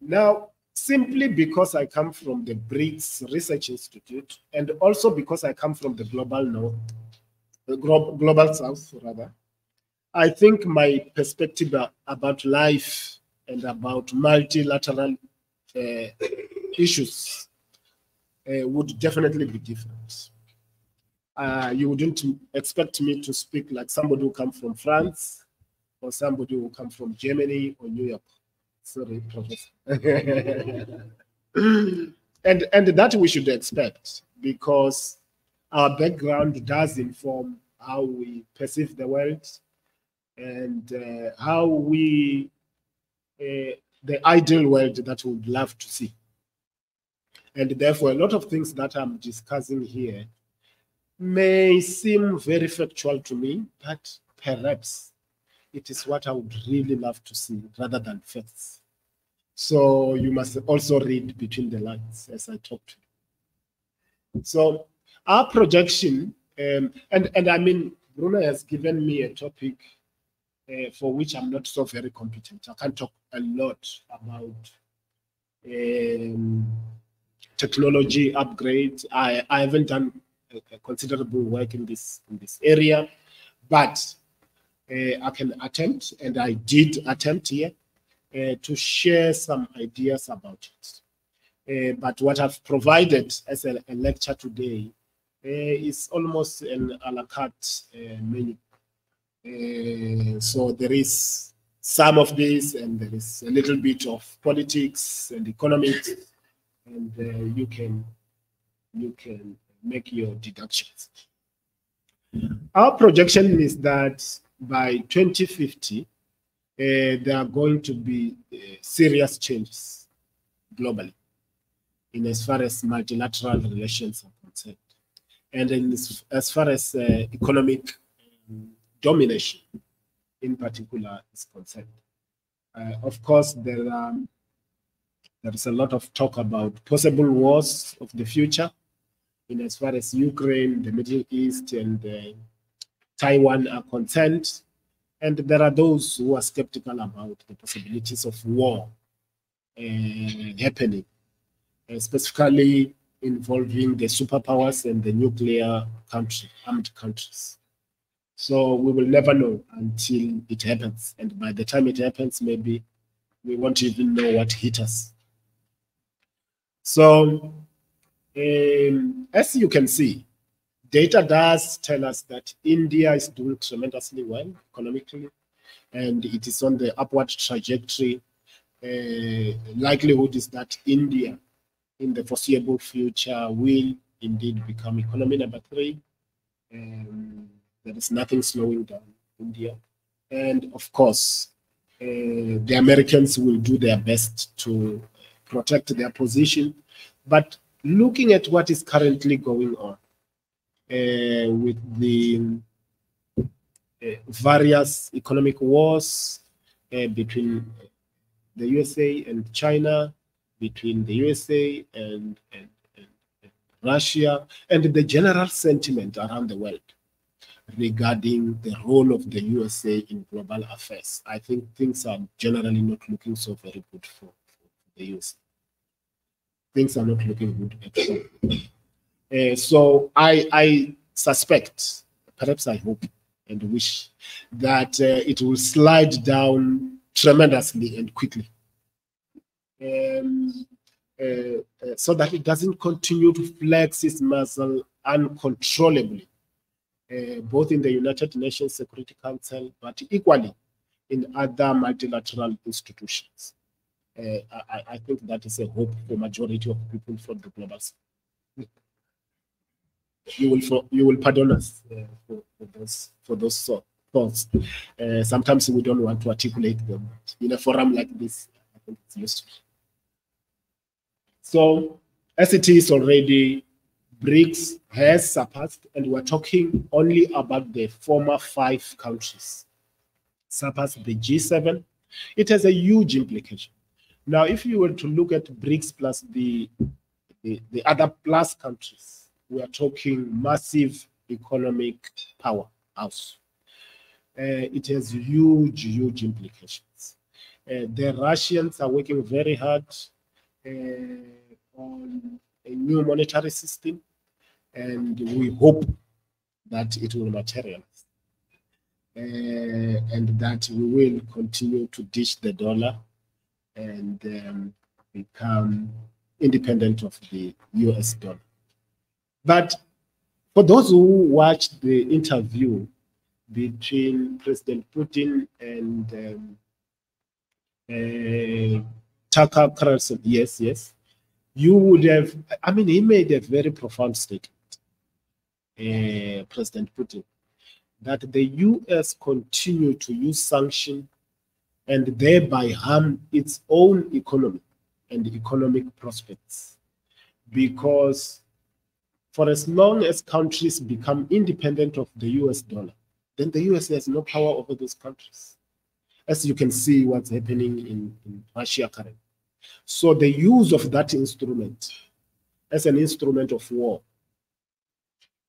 Now, simply because I come from the Brics Research Institute, and also because I come from the global north, the global south, rather, I think my perspective about life and about multilateral issues would definitely be different. You wouldn't expect me to speak like somebody who comes from France or somebody who comes from Germany or New York. Sorry, Professor. and that we should expect, because our background does inform how we perceive the world and how we, the ideal world that we would love to see. And therefore, a lot of things that I'm discussing here may seem very factual to me, but perhaps it is what I would really love to see rather than facts. So you must also read between the lines as I talk to you. So our projection, and I mean, Bruno has given me a topic for which I'm not so very competent. I can't talk a lot about technology upgrades. I haven't done a considerable work in this area, but I can attempt, and I did attempt here to share some ideas about it. But what I've provided as a lecture today is almost an a la carte menu. So there is some of this, and there is a little bit of politics and economics, and you can make your deductions. Our projection is that by 2050, there are going to be serious changes globally in as far as multilateral relations are concerned, and in as far as economic domination in particular is concerned. Of course, there is a lot of talk about possible wars of the future in as far as Ukraine, the Middle East, and Taiwan are concerned. And there are those who are skeptical about the possibilities of war happening, specifically involving the superpowers and the nuclear armed countries. So we will never know until it happens. And by the time it happens, maybe we won't even know what hit us. So as you can see, data does tell us that India is doing tremendously well economically, and it is on the upward trajectory. Likelihood is that India, in the foreseeable future, will indeed become economy number 3. There is nothing slowing down India. And of course, the Americans will do their best to protect their position. But looking at what is currently going on with the various economic wars between the USA and China, between the USA and Russia, and the general sentiment around the world regarding the role of the USA in global affairs, I think things are generally not looking so very good for the USA. Things are not looking good at all. So I suspect, perhaps I hope and wish, that it will slide down tremendously and quickly, so that it doesn't continue to flex its muscle uncontrollably, both in the United Nations Security Council, but equally in other multilateral institutions. I think that is a hope for majority of people from the global south. You will pardon us for those thoughts. Sometimes we don't want to articulate them in a forum like this. I think it's useful. So, as it is already, Brics has surpassed, and we're talking only about the former 5 countries, surpassed the G7. It has a huge implication. Now, if you were to look at Brics plus the other plus countries, we are talking massive economic powerhouse. It has huge implications. The Russians are working very hard on a new monetary system, and we hope that it will materialize. And that we will continue to ditch the dollar and become independent of the US dollar. But for those who watched the interview between President Putin and Tucker Carlson, yes, you would have, I mean, he made a very profound statement, President Putin, that the US continue to use sanctions and thereby harm its own economy and economic prospects. Because for as long as countries become independent of the US dollar, then the US has no power over those countries. As you can see what's happening in Russia currently. So the use of that instrument as an instrument of war,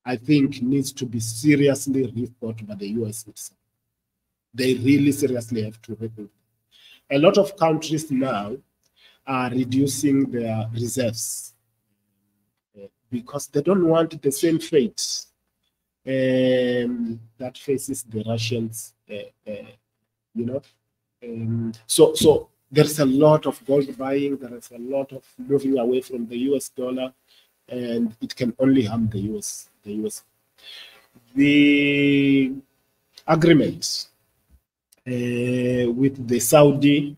I think, needs to be seriously rethought by the US itself. They really seriously have to rethink. A lot of countries now are reducing their reserves because they don't want the same fate that faces the Russians, you know. So there's a lot of gold buying, there is a lot of moving away from the US dollar, and it can only harm the US. The agreement with the Saudi,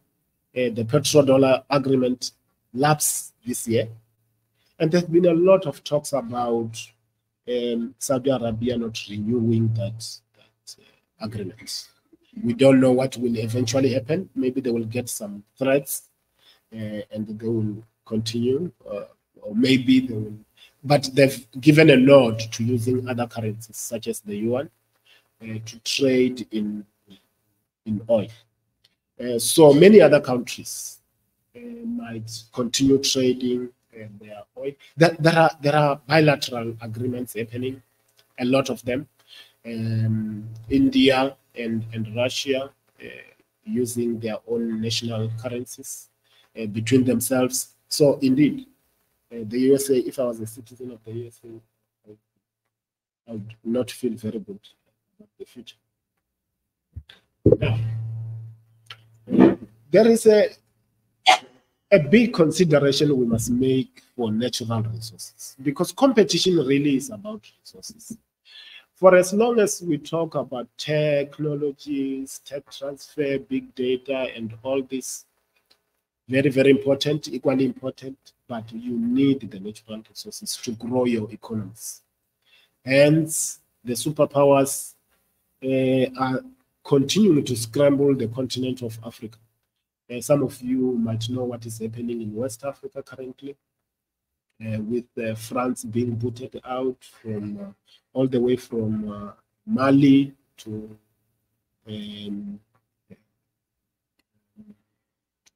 the petrodollar agreement lapsed this year. And there's been a lot of talks about Saudi Arabia not renewing that agreement. We don't know what will eventually happen. Maybe they will get some threats and they will continue, or maybe they will. But they've given a nod to using other currencies, such as the yuan, to trade in oil. So many other countries might continue trading their oil. There are bilateral agreements happening, a lot of them. India and Russia using their own national currencies between themselves. So indeed, the USA, if I was a citizen of the USA, I would not feel very good about the future. Now, there is a big consideration we must make for natural resources, because competition really is about resources. For as long as we talk about technologies, tech transfer, big data, and all this, very, very important, equally important, but you need the natural resources to grow your economies. Hence, the superpowers are continuing to scramble the continent of Africa. Some of you might know what is happening in West Africa currently, with France being booted out from all the way from Mali to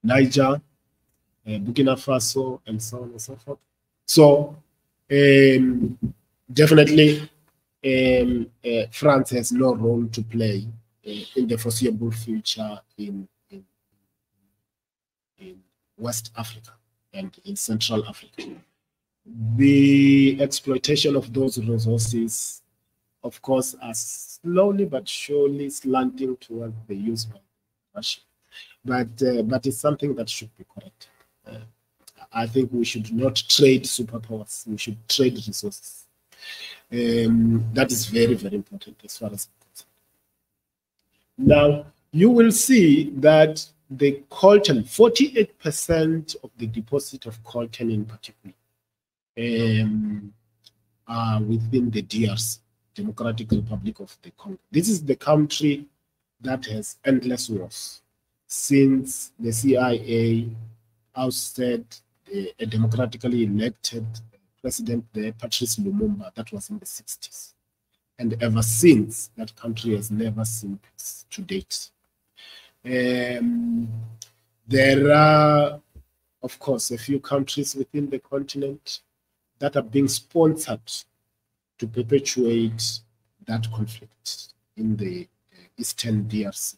Niger, Burkina Faso, and so on and so forth. So definitely France has no role to play in the foreseeable future in West Africa and in Central Africa. The exploitation of those resources, of course, are slowly but surely slanting towards the use of Russia. But it's something that should be corrected. I think we should not trade superpowers. We should trade resources. That is very, very important as far as I'm concerned. Now, you will see that the coltan, 48% of the deposit of coltan in particular, are within the DRC, Democratic Republic of the Congo. This is the country that has endless wars since the CIA ousted a democratically elected president there, Patrice Lumumba. That was in the 60s. And ever since, that country has never seen peace to date. There are, of course, a few countries within the continent that are being sponsored to perpetuate that conflict in the Eastern DRC.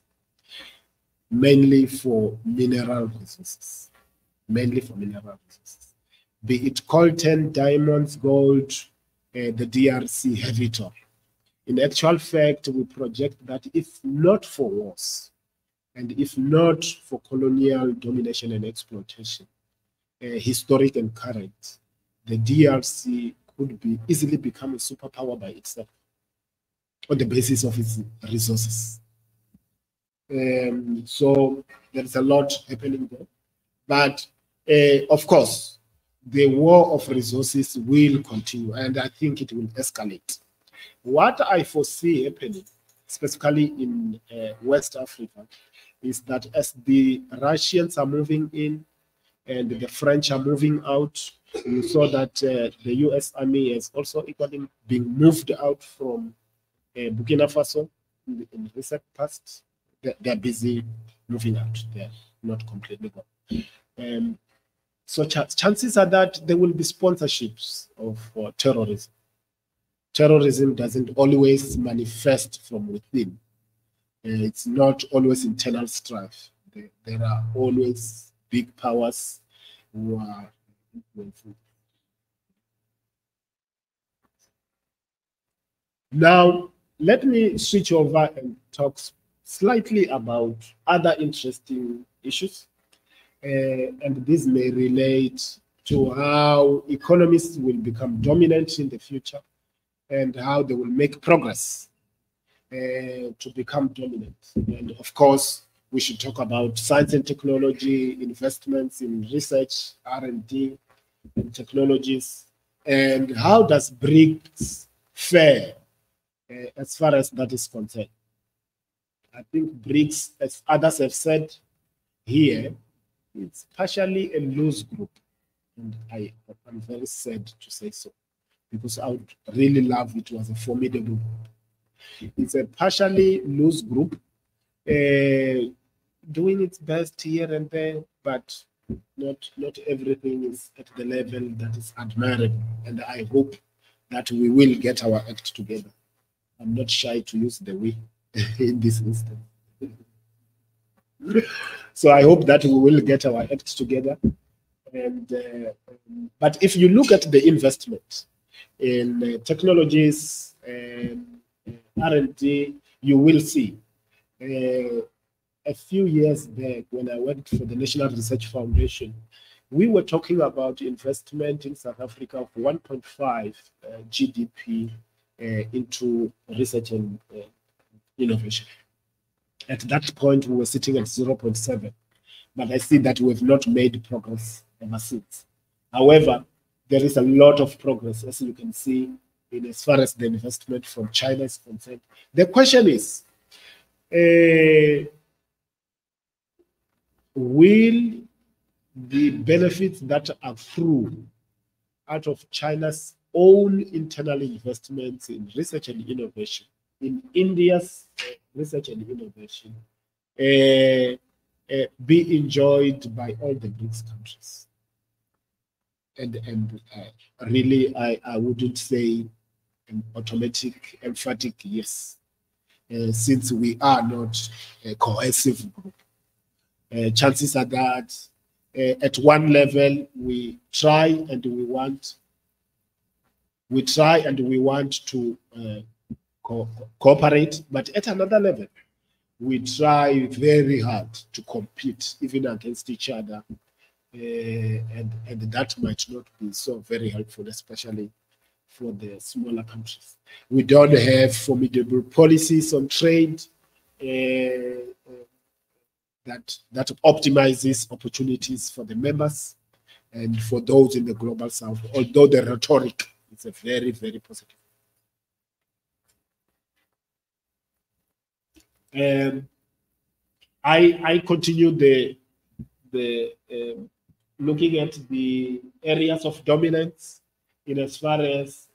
mainly for mineral resources, be it coltan, diamonds, gold, the DRC have it all. In actual fact, we project that if not for wars, and if not for colonial domination and exploitation, historic and current, the DRC could easily become a superpower by itself on the basis of its resources. So there's a lot happening there. But of course, the war of resources will continue, and I think it will escalate. What I foresee happening, specifically in West Africa, is that as the Russians are moving in and the French are moving out, you saw that the US Army has also equally been moved out from Burkina Faso in recent past. They're busy moving out. They're not completely gone. So chances are that there will be sponsorships of terrorism. Terrorism doesn't always manifest from within. It's not always internal strife. There are always big powers who are influencing. Now, let me switch over and talk slightly about other interesting issues. And this may relate to how economists will become dominant in the future and how they will make progress to become dominant. And of course, we should talk about science and technology, investments in research, R&D, and technologies, and how does Brics fare as far as that is concerned. I think Brics, as others have said here, it's partially a loose group, and I'm very sad to say so, because I would really love it was a formidable group. It's a partially loose group, doing its best here and there, but not everything is at the level that is admirable. And I hope that we will get our act together. I'm not shy to use the we in this instance. So I hope that we will get our act together. And but if you look at the investment in technologies and R&D, you will see a few years back when I worked for the National Research Foundation, we were talking about investment in South Africa of 1.5 GDP into research and innovation. At that point, we were sitting at 0.7, but I see that we have not made progress ever since. However, there is a lot of progress, as you can see, in as far as the investment from China is concerned. The question is, will the benefits that accrue out of China's own internal investments in research and innovation, in India's research and innovation, be enjoyed by all the BRICS countries? And really, I wouldn't say an automatic, emphatic yes, since we are not a cohesive group. Chances are that at one level we try and we want to cooperate, but at another level we try very hard to compete even against each other, and that might not be so very helpful, especially for the smaller countries. We don't have formidable policies on trade that optimizes opportunities for the members and for those in the global south, although the rhetoric is a very, very positive. I continue the looking at the areas of dominance in as far as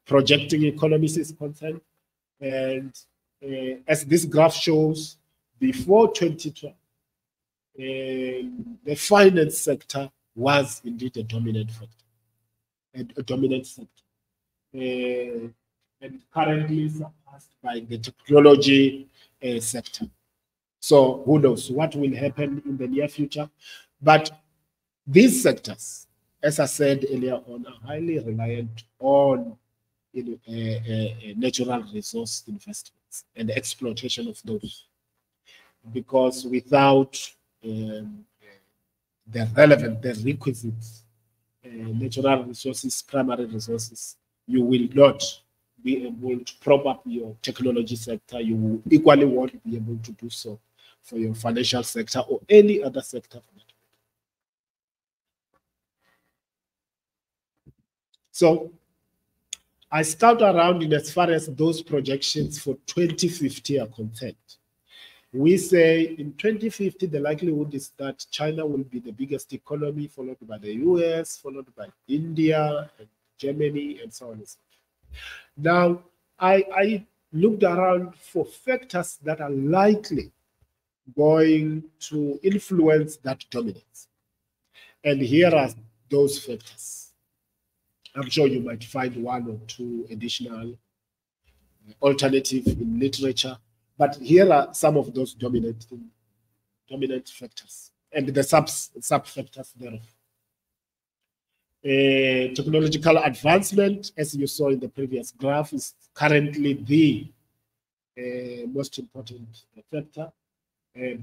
projecting economies is concerned. And as this graph shows, before 2012, the finance sector was indeed a dominant factor, a dominant sector, and currently surpassed by the technology sector. So who knows what will happen in the near future. But these sectors, as I said earlier on, are highly reliant on natural resource investments and the exploitation of those. Because without the requisites, natural resources, primary resources, you will not be able to prop up your technology sector. You equally won't be able to do so for your financial sector or any other sector. So I start around in as far as those projections for 2050 are concerned. We say in 2050, the likelihood is that China will be the biggest economy, followed by the US, followed by India, and Germany, and so on and so forth. Now, I looked around for factors that are likely going to influence that dominance. And here are those factors. I'm sure you might find one or two additional alternative in literature, but here are some of those dominant factors and the sub factors thereof. Technological advancement, as you saw in the previous graph, is currently the most important factor,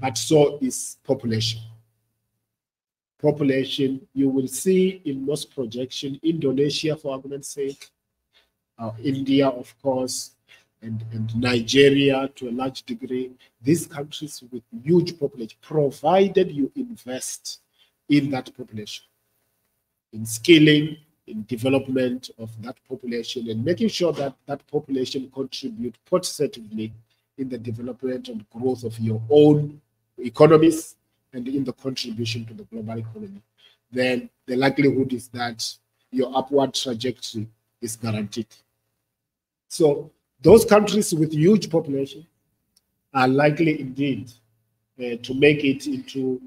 but so is population. Population, you will see in most projections, Indonesia, for argument's sake, India, of course, and Nigeria to a large degree, these countries with huge population, provided you invest in that population, in skilling, in development of that population, and making sure that that population contribute positively in the development and growth of your own economies and in the contribution to the global economy, then the likelihood is that your upward trajectory is guaranteed. So those countries with huge population are likely indeed to make it into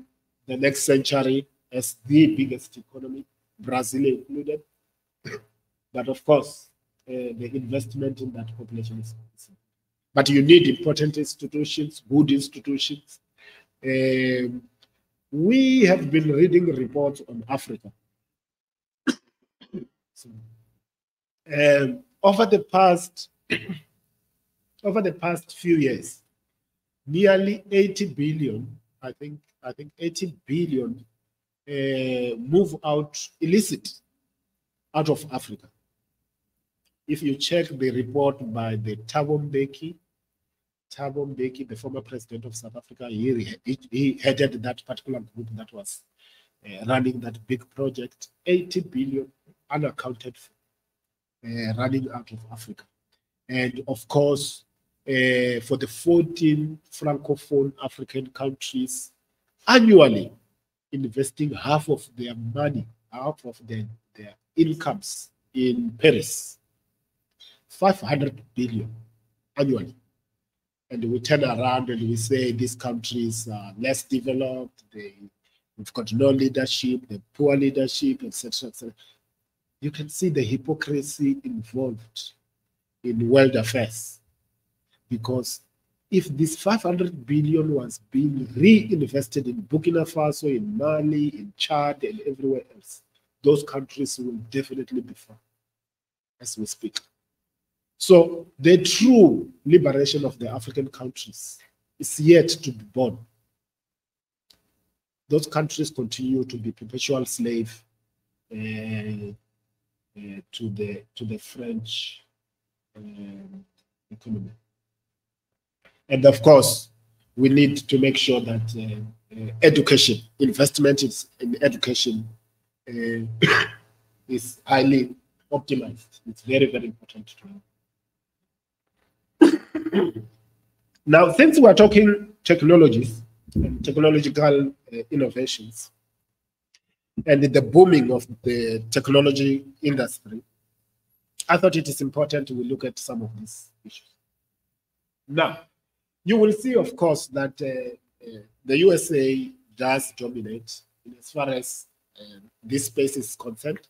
the next century as the biggest economy, Brazil included. But of course, the investment in that population is important. But you need important institutions, good institutions. We have been reading reports on Africa. So, over the past few years, nearly 80 billion, I think 80 billion move out illicit out of Africa. If you check the report by the Thabo Mbeki, the former president of South Africa, he headed that particular group that was running that big project, 80 billion unaccounted for, running out of Africa. And of course, for the 14 Francophone African countries, annually investing half of their money, half of their incomes in Paris, 500 billion annually. And we turn around and we say these countries are less developed, we've got no leadership, the poor leadership, etc., etc. You can see the hypocrisy involved in world affairs. Because if this 500 billion was being reinvested in Burkina Faso, in Mali, in Chad, and everywhere else, those countries will definitely be far as we speak. So the true liberation of the African countries is yet to be born. Those countries continue to be perpetual slave to the French economy. And of course, we need to make sure that education, investment in education is highly optimized. It's very, very important to know. Now, since we're talking technologies and technological innovations and the booming of the technology industry, I thought it is important we look at some of these issues. Now, you will see, of course, that the USA does dominate as far as this space is concerned,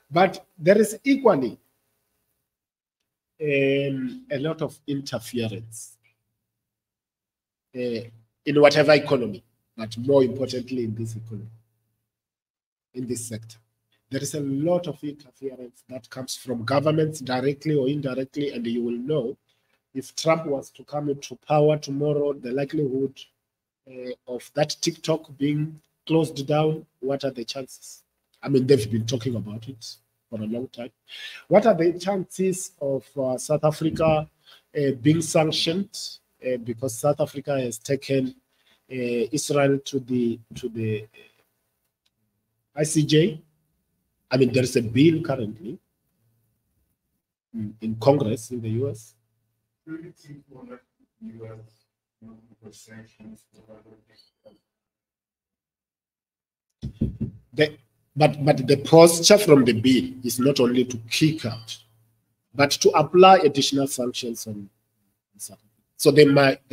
but there is equally a lot of interference in whatever economy, but more importantly in this economy, in this sector. There is a lot of interference that comes from governments directly or indirectly, and you will know if Trump was to come into power tomorrow, the likelihood of that TikTok being closed down, what are the chances? I mean, they've been talking about it for a long time. What are the chances of South Africa being sanctioned because South Africa has taken Israel to the ICJ? I mean, there's a bill currently in Congress in the US. But the posture from the bill is not only to kick out, but to apply additional sanctions on South Africa. So they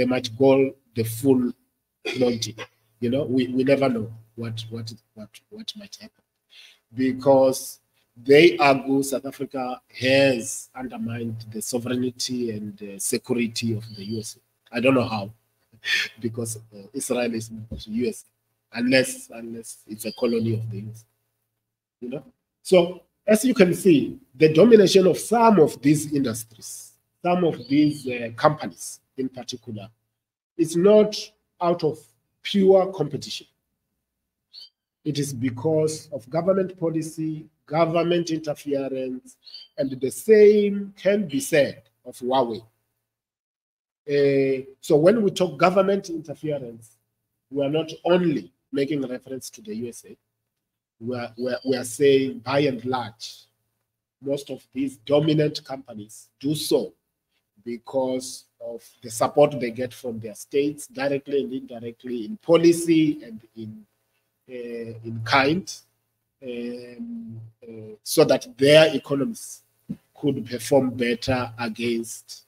might go the full Monty. You know, we never know what might happen, because they argue South Africa has undermined the sovereignty and security of the USA. I don't know how, because Israel is not US, unless it's a colony of the US. You know, so as you can see, the domination of some of these industries, some of these companies in particular, is not out of pure competition. It is because of government policy, government interference, and the same can be said of Huawei. So when we talk government interference, we are not only making reference to the USA. We are saying, by and large, most of these dominant companies do so because of the support they get from their states, directly and indirectly, in policy and in kind, so that their economies could perform better against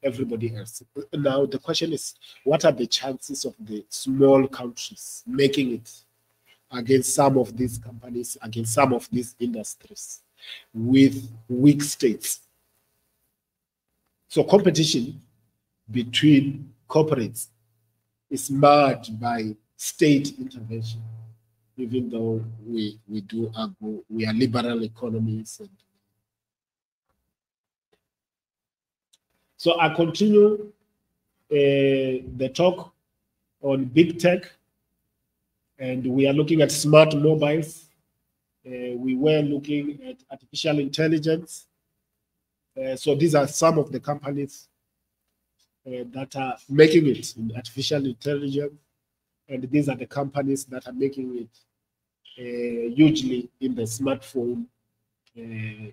everybody else. Now, the question is, what are the chances of the small countries making it against some of these companies, against some of these industries with weak states? So competition between corporates is marred by state intervention, even though we do argue we are liberal economies. So I continue the talk on big tech, and we are looking at smart mobiles. We were looking at artificial intelligence. So these are some of the companies that are making it in artificial intelligence, and these are the companies that are making it hugely in the smartphone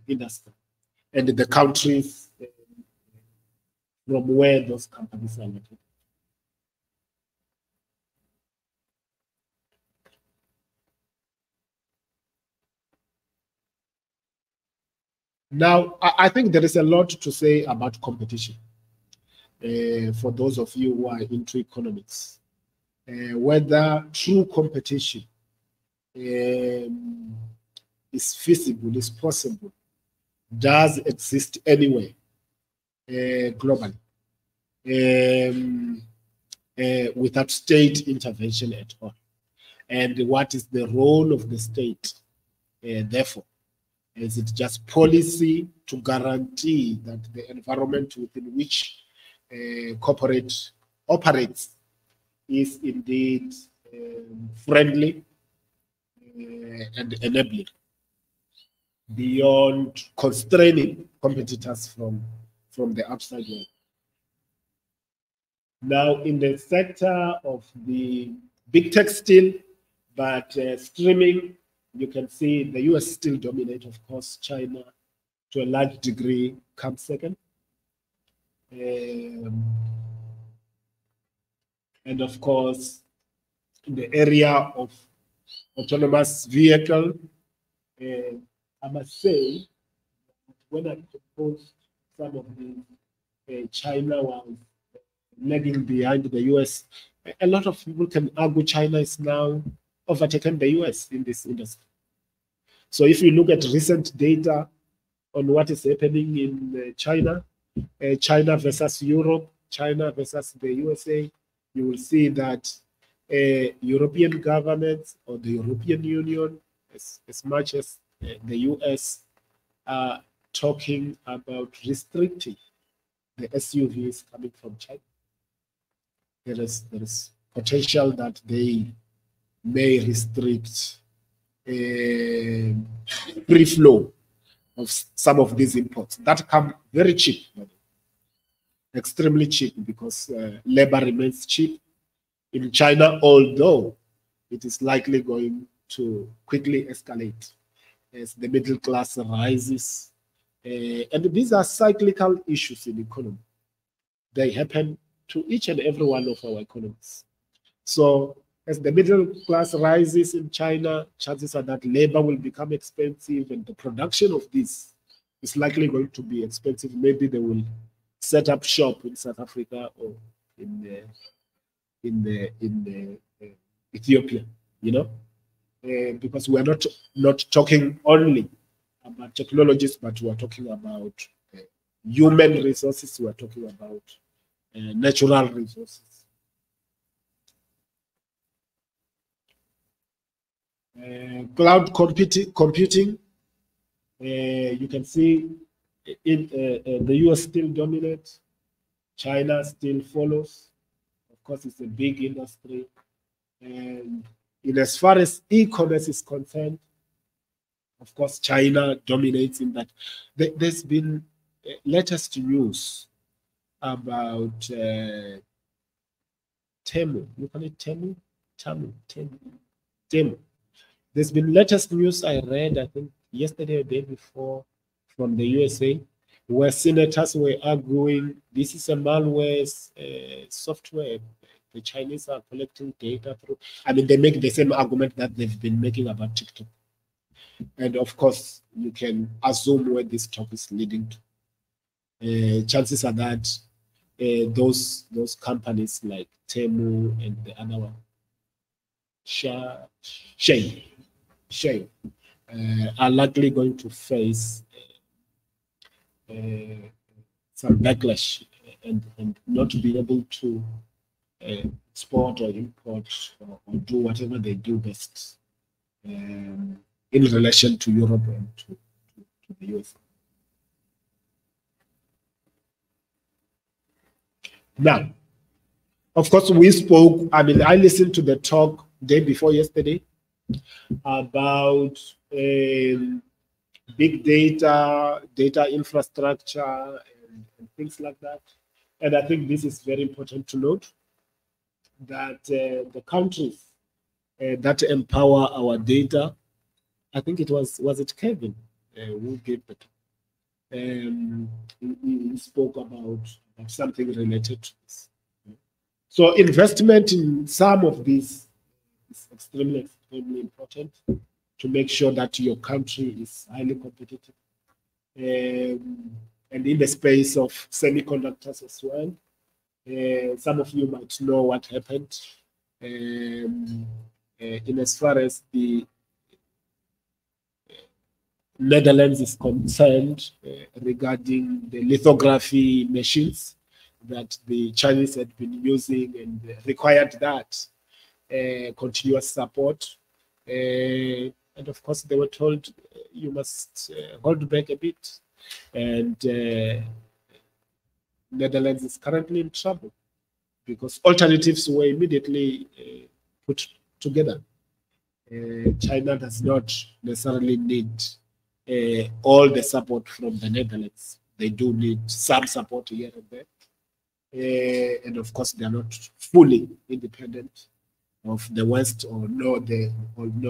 industry, and the countries from where those companies are located. Now, I think there is a lot to say about competition for those of you who are into economics. Whether true competition is feasible, is possible, does exist anywhere globally without state intervention at all. And what is the role of the state, therefore? Is it just policy to guarantee that the environment within which corporate operates is indeed friendly and enabling, beyond constraining competitors from the outside world? Now, in the sector of the big tech still, but streaming, you can see the US still dominate, of course. China, to a large degree, comes second. And of course, in the area of autonomous vehicle, I must say, when I proposed some of the China was lagging behind the US, a lot of people can argue China is now overtaken the US in this industry. So if you look at recent data on what is happening in China, China versus Europe, China versus the USA, you will see that European governments or the European Union, as much as the US, are talking about restricting the SUVs coming from China. There is potential that they may restrict free flow of some of these imports that come very cheap, extremely cheap, because labor remains cheap in China, although it is likely going to quickly escalate as the middle class rises. And these are cyclical issues in economy. They happen to each and every one of our economies. So as the middle class rises in China, chances are that labor will become expensive, and the production of this is likely going to be expensive. Maybe they will set up shop in South Africa or in Ethiopia, you know, because we are not talking only about technologies, but we are talking about human resources. We are talking about natural resources. Cloud computing, you can see the US still dominates, China still follows. Of course, it's a big industry. And in as far as e-commerce is concerned, of course, China dominates in that. There's been latest news about Temu. You call it Temu? Temu. There's been latest news I read, I think yesterday or the day before, from the USA, where senators were arguing this is a malware software. The Chinese are collecting data through. I mean, they make the same argument that they've been making about TikTok. And of course, you can assume where this talk is leading to. Chances are that those companies like Temu and the other one, Shein, are likely going to face some backlash and not be able to export or import or do whatever they do best in relation to Europe and to the US. Now, of course, we spoke, I mean, I listened to the talk day before yesterday about big data, data infrastructure, and things like that. And I think this is very important to note that the countries that empower our data, I think it was it Kevin who gave the talk? He spoke about something related to this. So investment in some of these is extremely important to make sure that your country is highly competitive. And in the space of semiconductors as well, some of you might know what happened in as far as the Netherlands is concerned regarding the lithography machines that the Chinese had been using and required that continuous support. And of course, they were told you must hold back a bit. And Netherlands is currently in trouble because alternatives were immediately put together. China does not necessarily need all the support from the Netherlands. They do need some support here and there. And of course, they are not fully independent of the West or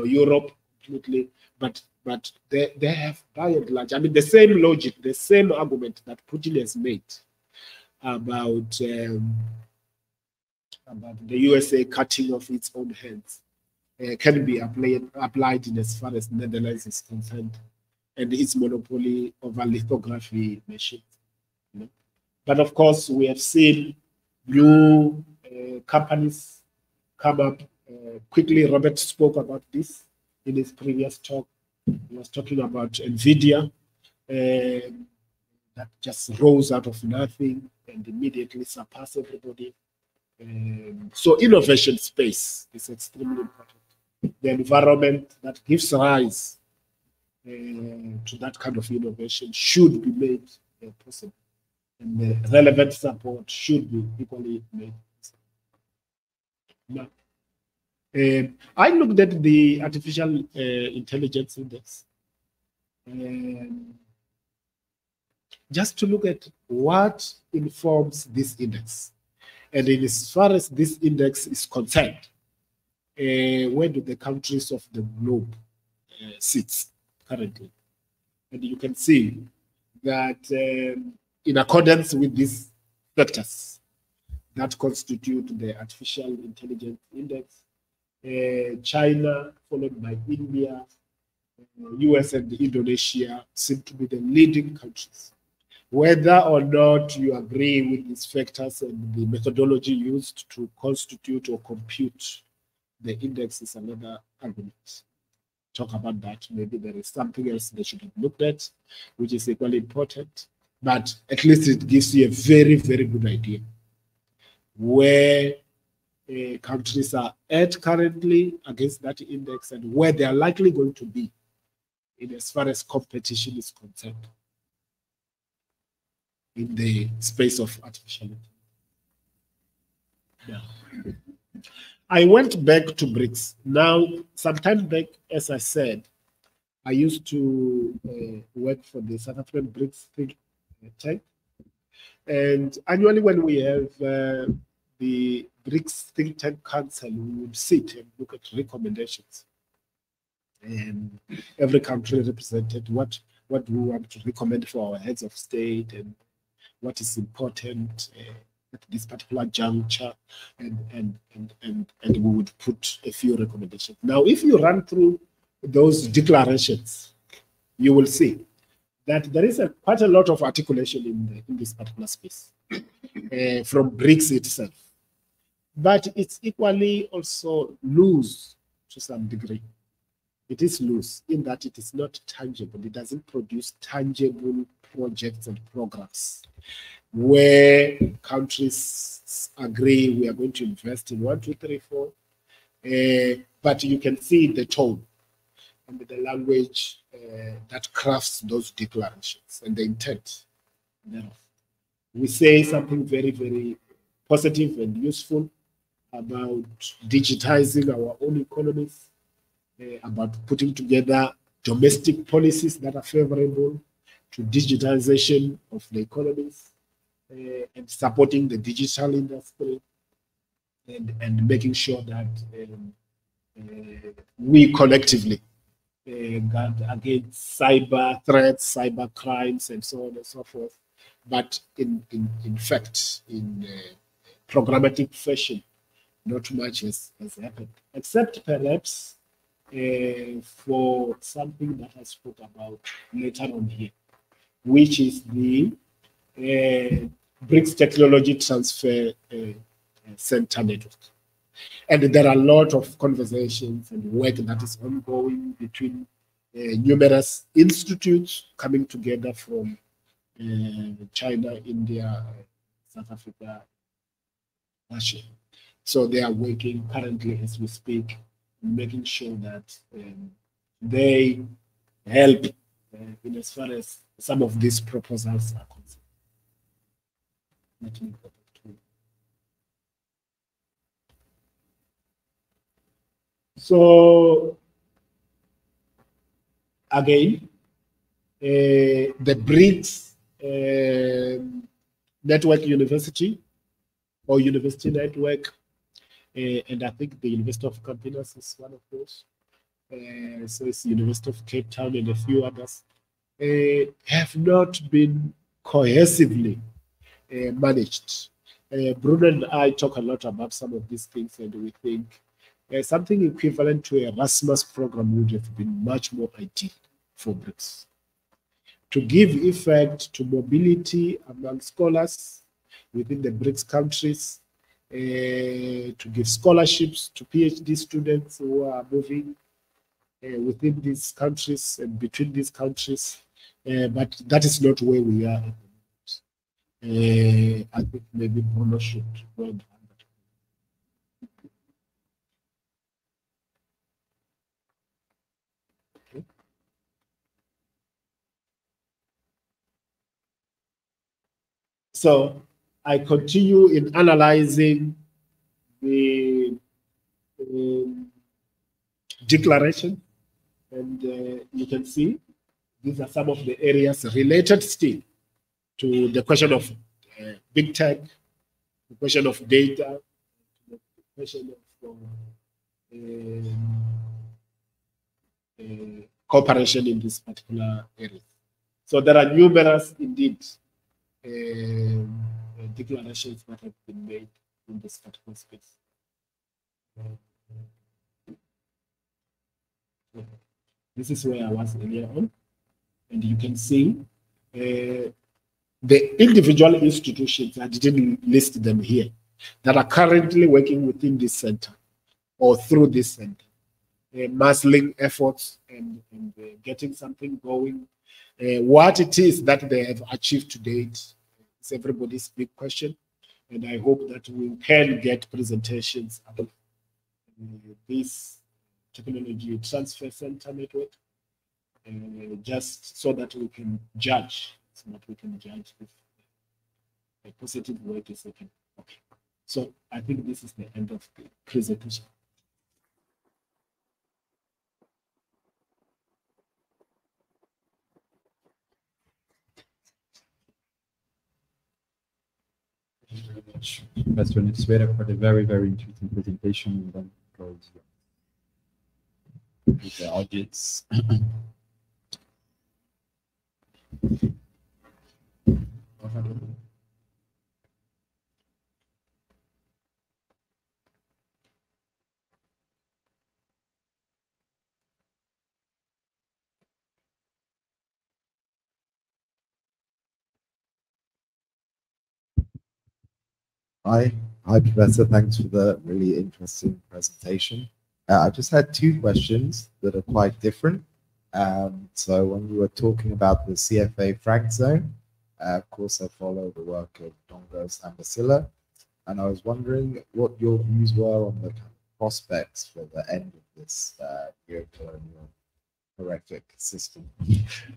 Europe completely, but they have by and large, I mean, the same logic, the same argument that Putin has made about the USA cutting off its own hands can be applied in as far as Netherlands is concerned and its monopoly over lithography machines. You know? But of course, we have seen new companies come up quickly. Robert spoke about this in his previous talk. He was talking about NVIDIA that just rose out of nothing and immediately surpassed everybody. So innovation space is extremely important. The environment that gives rise to that kind of innovation should be made possible. And the relevant support should be equally made possible. Now, I looked at the artificial intelligence index just to look at what informs this index. And in as far as this index is concerned, where do the countries of the globe sit currently? And you can see that in accordance with these factors that constitute the artificial intelligence index, China, followed by India, US and Indonesia seem to be the leading countries. Whether or not you agree with these factors and the methodology used to constitute or compute the index is another argument. Talk about that. Maybe there is something else they should have looked at, which is equally important. But at least it gives you a very, very good idea where countries are at currently against that index and where they are likely going to be in as far as competition is concerned in the space of artificial intelligence. Yeah. I went back to Brics. Now, sometime back, as I said, I used to work for the South African Brics think tank. And annually when we have the Brics Think Tank Council, we would sit and look at recommendations. And every country represented what we want to recommend for our heads of state and what is important at this particular juncture, and we would put a few recommendations. Now, if you run through those declarations, you will see that there is quite a lot of articulation in this particular space from Brics itself. But it's equally also loose to some degree. It is loose in that it is not tangible. It doesn't produce tangible projects and programs where countries agree we are going to invest in 1, 2, 3, 4. But you can see the tone and the language that crafts those declarations and the intent thereof. We say something very, very positive and useful about digitizing our own economies, about putting together domestic policies that are favorable to digitization of the economies, and supporting the digital industry, and making sure that we collectively guard against cyber threats, cyber crimes, and so on and so forth. But in fact, in programmatic fashion, not much has happened, except perhaps for something that I spoke about later on here, which is the Brics Technology Transfer Center Network. And there are a lot of conversations and work that is ongoing between numerous institutes coming together from China, India, South Africa, Russia. So they are working currently as we speak, making sure that they help in as far as some of these proposals are concerned. Let me go back to it. So again, the Brics Network University or University Network, and I think the University of Campinas is one of those. So it's the University of Cape Town and a few others, have not been cohesively managed. Bruno and I talk a lot about some of these things, and we think something equivalent to a Erasmus program would have been much more ideal for Brics, to give effect to mobility among scholars within the Brics countries, to give scholarships to PhD students who are moving within these countries and between these countries, but that is not where we are at the moment. I think maybe Bruno should go and Okay. So I continue in analyzing the declaration, and you can see these are some of the areas related still to the question of big tech, the question of data, the question of cooperation in this particular area. So there are numerous, indeed, declarations that have been made in this particular space. This is where I was earlier on, and you can see the individual institutions, I didn't list them here, that are currently working within this center or through this center, muscling efforts and getting something going. What it is that they have achieved to date is everybody's big question, and I hope that we can get presentations about this technology transfer center network, just so that we can judge, if a positive work is okay. Okay. So I think this is the end of the presentation. Thank you very much, Professor Netswera, for the very, very interesting presentation. And then goes with the audience. Hi, Professor. Thanks for the really interesting presentation. I just had two questions that are quite different. So when we were talking about the CFA Frank Zone, of course, I follow the work of Dongos and Basila, and I was wondering what your views were on the kind of prospects for the end of this neocolonial horrific system.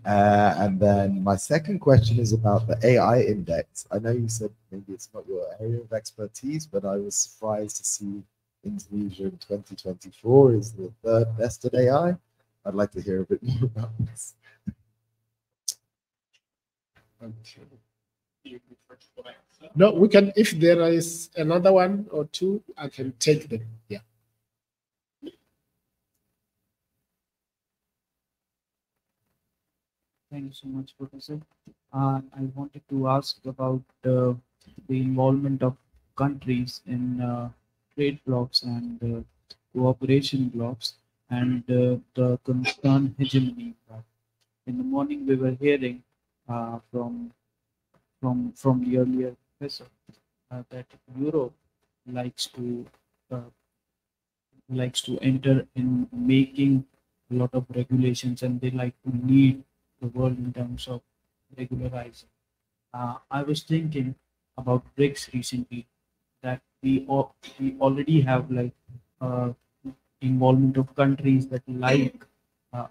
And then my second question is about the AI index. I know you said maybe it's not your area of expertise, but I was surprised to see Indonesia in 2024 is the third best at AI. I'd like to hear a bit more about this. Okay. No, we can, if there is another one or two, I can take them. Yeah. Thank you so much, Professor. I wanted to ask about the involvement of countries in trade blocks and cooperation blocks and the concern hegemony. In the morning, we were hearing from the earlier professor that Europe likes to enter in making a lot of regulations, and they like to lead the world in terms of regularizing. I was thinking about Brics recently, that we already have involvement of countries that I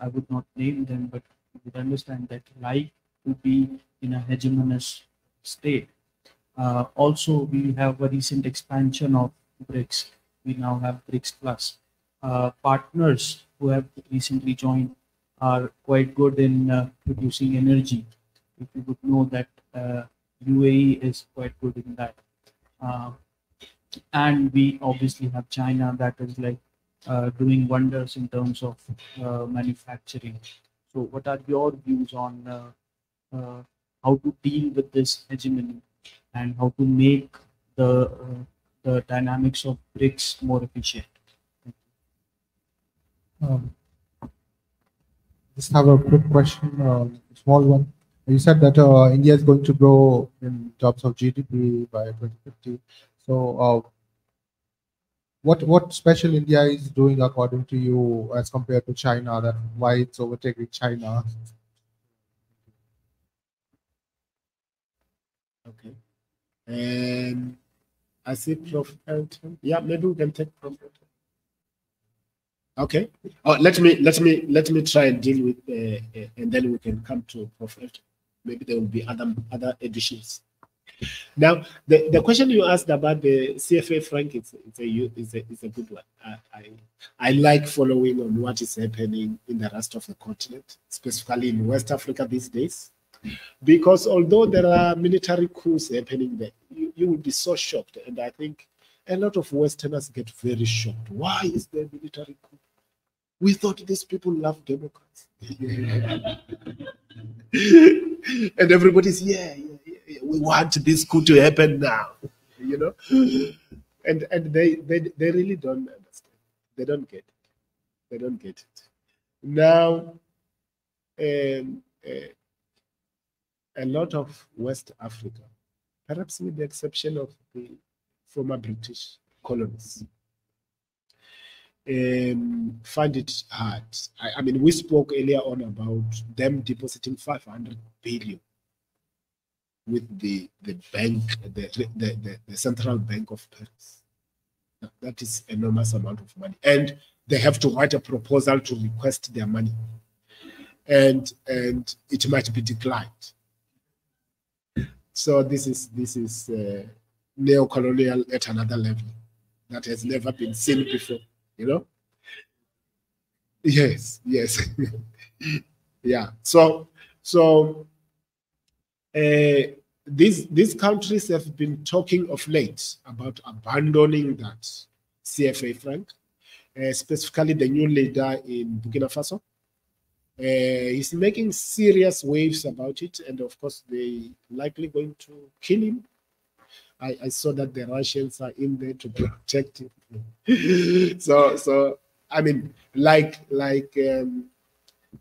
would not name them, but you would understand that like to be in a hegemonous state. Also, we have a recent expansion of Brics. We now have Brics Plus. Partners who have recently joined are quite good in producing energy. If you would know that UAE is quite good in that. And we obviously have China that is doing wonders in terms of manufacturing. So what are your views on how to deal with this hegemony and how to make the dynamics of Brics more efficient? Just have a quick question, small one. You said that India is going to grow in terms of GDP by 2050. So, what special India is doing according to you as compared to China? That why it's overtaking China? Okay. I see Prof. Elton. Yeah, maybe we can take Prof. Elton. Okay. Let me try and deal with, and then we can come to Prophet. Maybe there will be other additions. Now, the question you asked about the CFA franc is a good one. I like following on what is happening in the rest of the continent, specifically in West Africa these days, because although there are military coups happening there, you will be so shocked, and I think a lot of Westerners get very shocked. Why is there military coup? We thought these people love democrats. And everybody's, we want this coup to happen now, you know? And they really don't understand. They don't get it. They don't get it. Now, a lot of West Africa, perhaps with the exception of the former British colonies, find it hard. I mean, we spoke earlier on about them depositing 500 billion with the bank, the central bank of Paris. That is enormous amount of money, and they have to write a proposal to request their money, and it might be declined. So this is neo-colonial at another level that has never been seen before. You know? Yes. Yeah. So these countries have been talking of late about abandoning that CFA franc, specifically the new leader in Burkina Faso. He's making serious waves about it, and of course they likely going to kill him. I saw that the Russians are in there to protect him. So I mean, like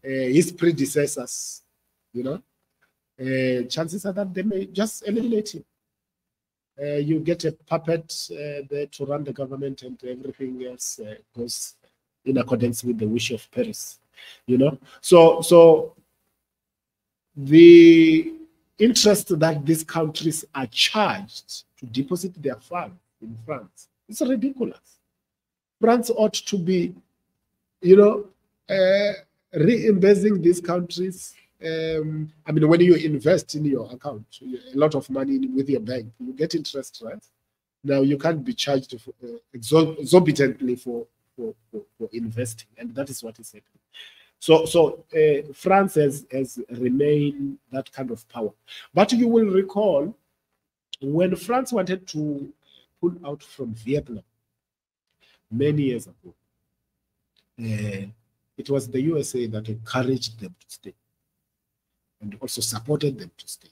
his predecessors, you know, chances are that they may just eliminate him. You get a puppet there to run the government, and everything else goes in accordance with the wish of Paris, you know. So the interest that these countries are charged to deposit their funds in France, it's ridiculous. France ought to be, you know, reimbursing these countries. I mean, when you invest in your account, a lot of money with your bank, you get interest, right? Now you can't be charged for, exorbitantly for investing, and that is what is happening. So France has remained that kind of power. But you will recall when France wanted to pull out from Vietnam many years ago, it was the USA that encouraged them to stay and also supported them to stay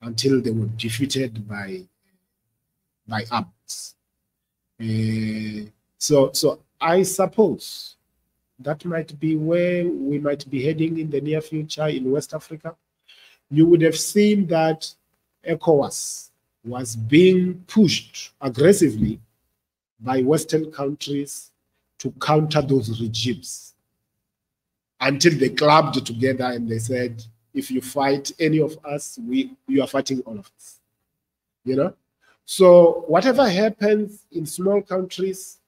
until they were defeated by arms. So I suppose that might be where we might be heading in the near future in West Africa. You would have seen that ECOWAS was being pushed aggressively by Western countries to counter those regimes until they clubbed together and they said, if you fight any of us, you are fighting all of us. You know? So whatever happens in small countries,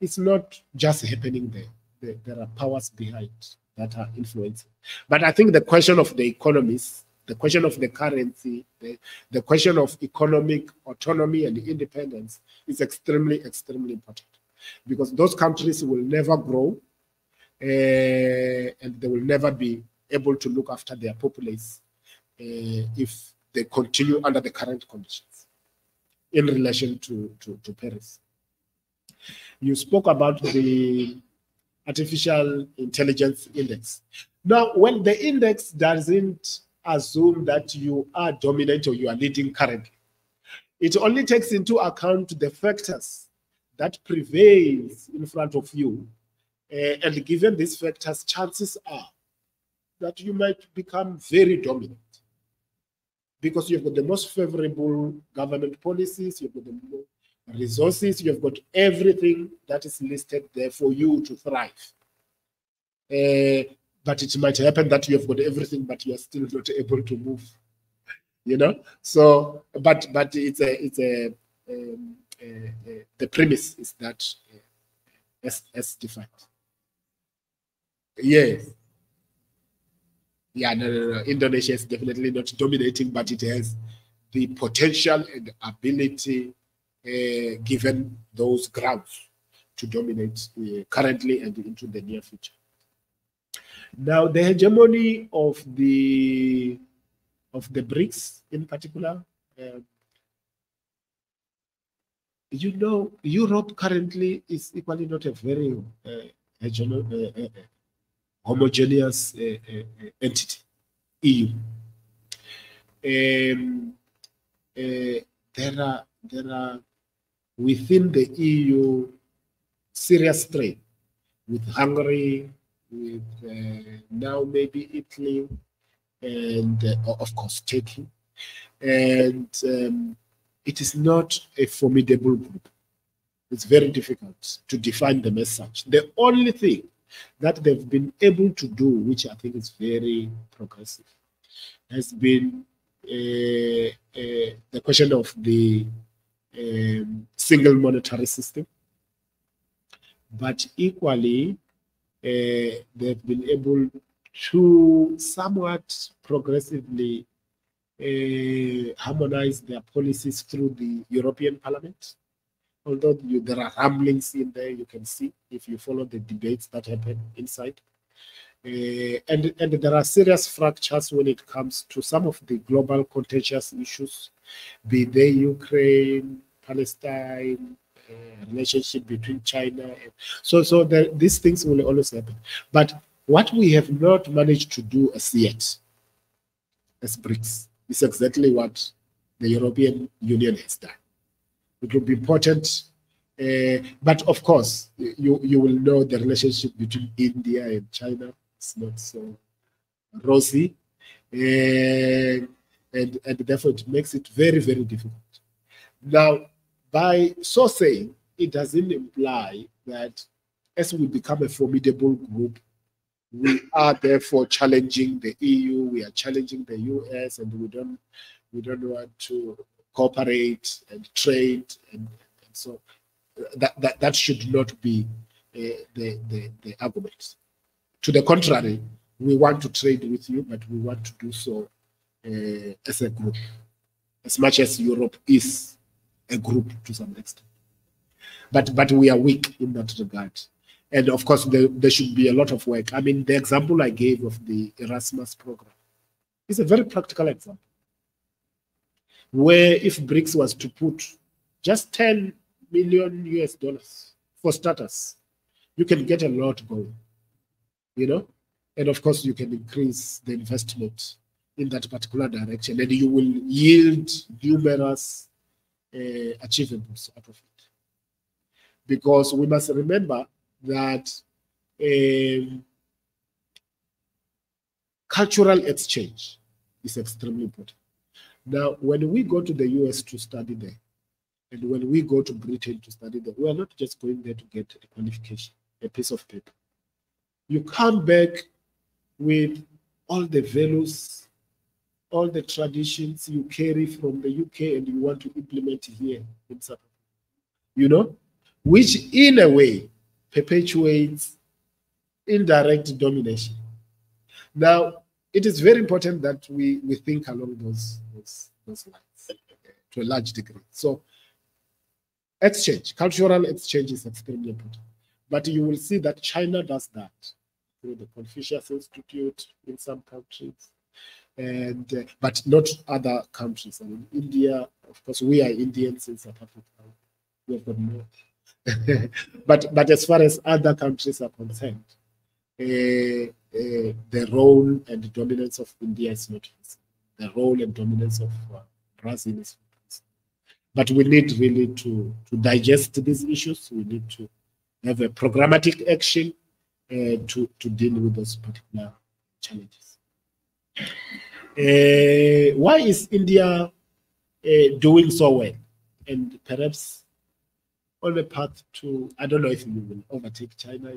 it's not just happening there. There are powers behind that are influencing. But I think the question of the economies, the question of the currency, the question of economic autonomy and independence is extremely, extremely important, because those countries will never grow and they will never be able to look after their populace if they continue under the current conditions in relation to Paris. You spoke about the Artificial Intelligence Index. Now, when the index doesn't assume that you are dominant or you are leading currently, it only takes into account the factors that prevails in front of you. And given these factors, chances are that you might become very dominant because you've got the most favorable government policies, you've got the most resources, you've got everything that is listed there for you to thrive. But it might happen that you've got everything, but you are still not able to move. You know. So, but it's the premise is that as defined. Yes. Yeah, no. Indonesia is definitely not dominating, but it has the potential and ability, given those grounds, to dominate currently and into the near future. Now, the hegemony of the Brics in particular, you know, Europe currently is equally not a very homogeneous entity, EU. There are within the EU serious strain with Hungary, with now maybe Italy, and of course Turkey. And it is not a formidable group. It's very difficult to define them as such. The only thing that they've been able to do, which I think is very progressive, has been the question of the single monetary system. But equally, they've been able to somewhat progressively harmonize their policies through the European Parliament. Although there are rumblings in there, you can see if you follow the debates that happen inside. And there are serious fractures when it comes to some of the global contentious issues, be they Ukraine, Palestine, relationship between China. So these things will always happen. But what we have not managed to do as yet, as Brics, is exactly what the European Union has done. It will be important, but of course, you will know the relationship between India and China is not so rosy, and therefore it makes it very, very difficult. Now, by so saying, it doesn't imply that as we become a formidable group, we are therefore challenging the EU, we are challenging the US, and we don't want to cooperate and trade, and so that should not be the argument. To the contrary, we want to trade with you, but we want to do so as a group, as much as Europe is a group to some extent. But we are weak in that regard. And of course, there should be a lot of work. I mean, the example I gave of the Erasmus program is a very practical example, where if Brics was to put just $10 million US for starters, you can get a lot going, you know? And of course, you can increase the investment in that particular direction, and you will yield numerous achievables out of it. Because we must remember that cultural exchange is extremely important. Now, when we go to the US to study there, and when we go to Britain to study there, we are not just going there to get a qualification, a piece of paper. You come back with all the values, all the traditions you carry from the UK and you want to implement here in South Africa, you know, which in a way perpetuates indirect domination. Now, it is very important that we think along those lines to a large degree. So, exchange, cultural exchange is extremely important. But you will see that China does that through the Confucius Institute in some countries, and but not other countries. I mean, India, of course, we are Indians in South Africa. We have got more. but as far as other countries are concerned, the role and the dominance of India is not easy. The role and dominance of Brazil is not easy. But we need really to digest these issues. We need to have a programmatic action to deal with those particular challenges. Why is India doing so well? And perhaps on the path to, I don't know if we will overtake China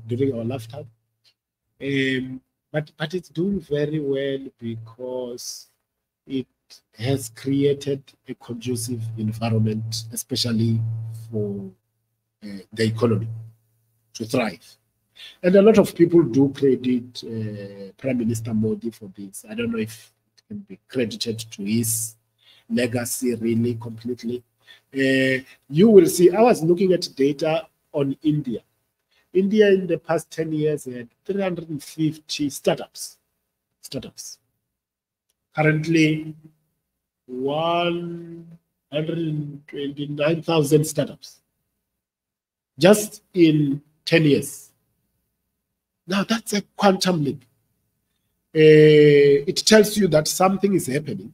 during our lifetime. But it's doing very well because it has created a conducive environment, especially for the economy to thrive. And a lot of people do credit Prime Minister Modi for this. I don't know if it can be credited to his legacy really completely. You will see, I was looking at data on India. India in the past 10 years had 350 startups. Currently, 129,000 startups. Just in 10 years. Now that's a quantum leap. It tells you that something is happening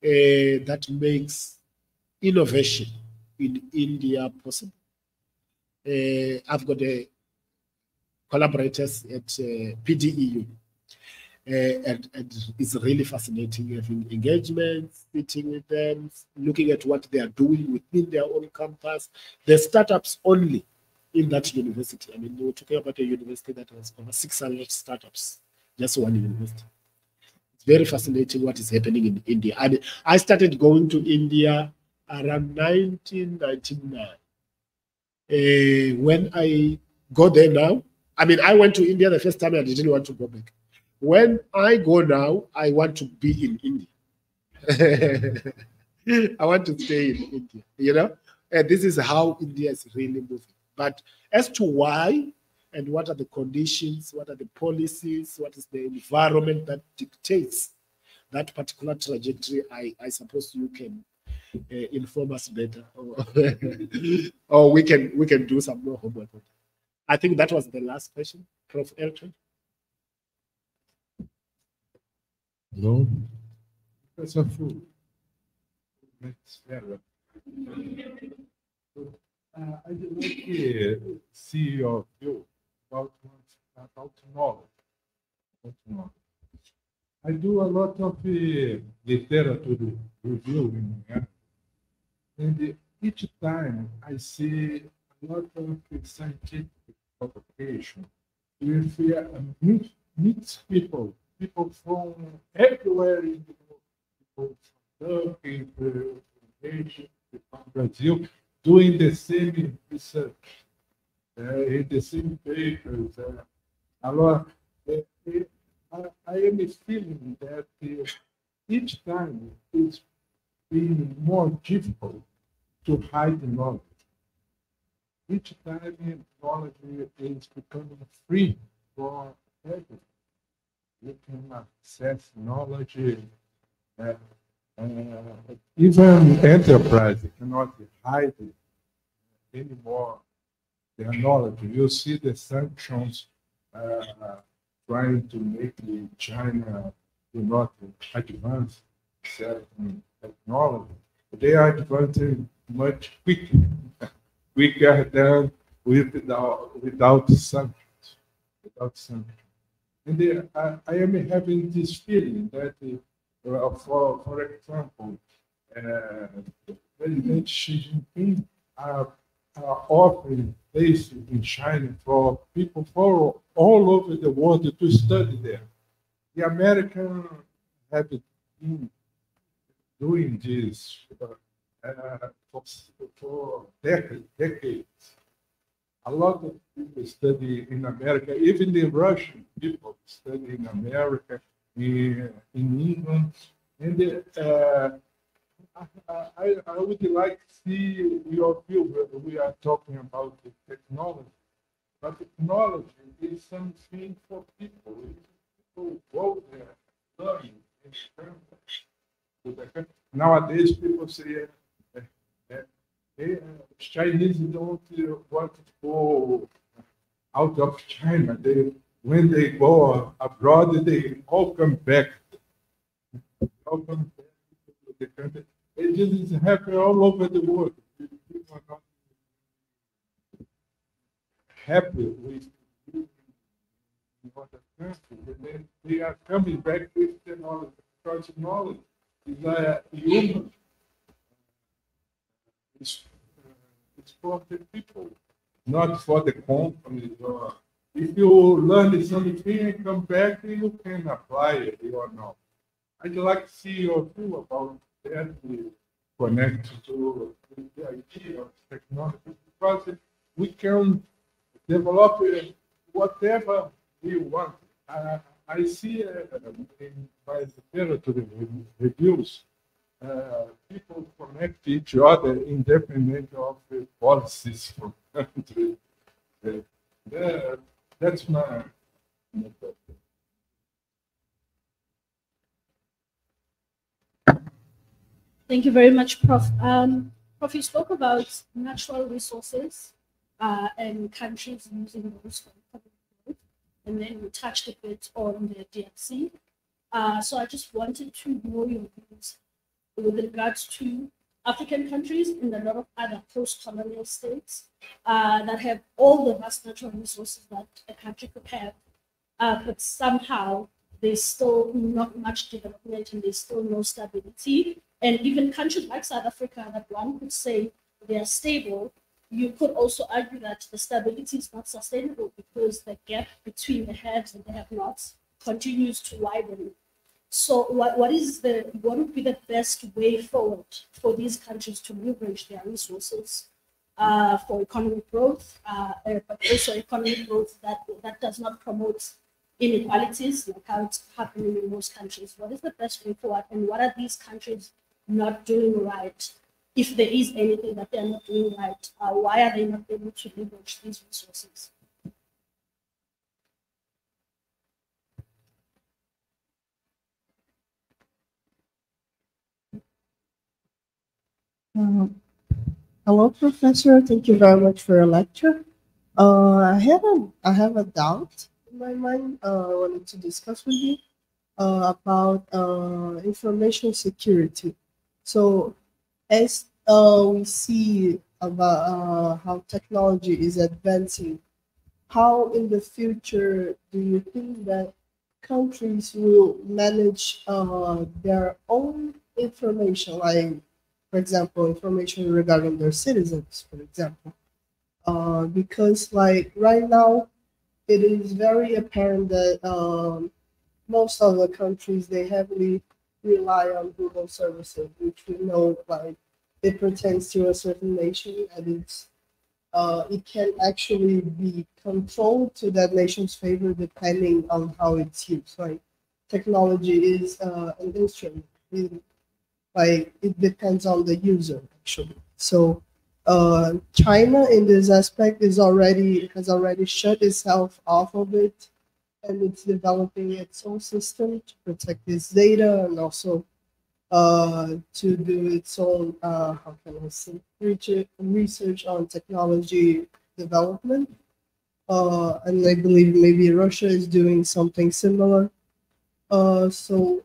that makes innovation in India possible. I've got collaborators at PDEU, and it's really fascinating having engagements, sitting with them, looking at what they are doing within their own campus. The startups only in that university. I mean, we're talking about a university that has over 600 startups, just one university. It's very fascinating what is happening in India. And I started going to India around 1999. When I go there now, I mean, I went to India the first time, I didn't want to go back. When I go now, I want to be in India. I want to stay in India, you know? And this is how India is really moving. But as to why and what are the conditions, what are the policies, what is the environment that dictates that particular trajectory, I suppose you can inform us better, or we can do some more homework. I think that was the last question, Prof. Elton. Hello, Professor Fulufhelo Netswera. I'd like to see your view about knowledge. I do a lot of literature reviewing, and each time I see a lot of scientific publication with mixed people from everywhere in the world, people from Turkey, from Asia, from Brazil, doing the same research, in the same papers. I am feeling that each time it's being more difficult to hide knowledge. Each time knowledge is becoming free for everyone. You can access knowledge. Even enterprise cannot hide anymore their knowledge. You see the sanctions trying to make China do not advance certain technology. They are advancing much quicker than without sanctions. And I am having this feeling that, for example, President Xi Jinping are offering places in China for people from all over the world to study there. The Americans have been doing this for decades. A lot of people study in America, even the Russian people study in America, in England. And I would like to see your view. We are talking about the technology, but technology is something for people. People go there, learn, nowadays people say Chinese don't want to go out of China. When they go abroad, they all come back. All come back to the country. It is happening all over the world. People are not happy with in other countries. And they are coming back with the knowledge, because knowledge is a human. It's for the people, not for the companies. Or if you learn something and come back, you can apply it or not. I'd like to see your view about that, connect to the idea of technology, because we can develop whatever we want. I see in my literature reviews, people connect each other independent of the policies for country. That's my Thank you very much, Prof. Prof, you spoke about natural resources and countries using those for economic growth, and then we touched a bit on the DFC. So I just wanted to know your views with regards to African countries and a lot of other post-colonial states that have all the vast natural resources that a country could have, but somehow there's still not much development and there's still no stability. And even countries like South Africa that one could say they are stable, you could also argue that the stability is not sustainable because the gap between the haves and the have-nots continues to widen. So what would be the best way forward for these countries to leverage their resources for economic growth, but also economic growth that does not promote inequalities like how it's happening in most countries? What is the best way forward, and what are these countries not doing right? If there is anything that they're not doing right, why are they not able to leverage these resources? Hello, Professor. Thank you very much for your lecture. I have a doubt in my mind. I wanted to discuss with you about information security. So, as we see about how technology is advancing, how in the future do you think that countries will manage their own information, like, for example, information regarding their citizens, for example? Because like right now, it is very apparent that most of the countries, they heavily rely on Google services, which we know like it pertains to a certain nation, and it can actually be controlled to that nation's favor depending on how it's used. Like technology is an instrument. It depends on the user actually. So China in this aspect has already shut itself off of it, and it's developing its own system to protect its data and also to do its own how can I say, research on technology development. And I believe maybe Russia is doing something similar. So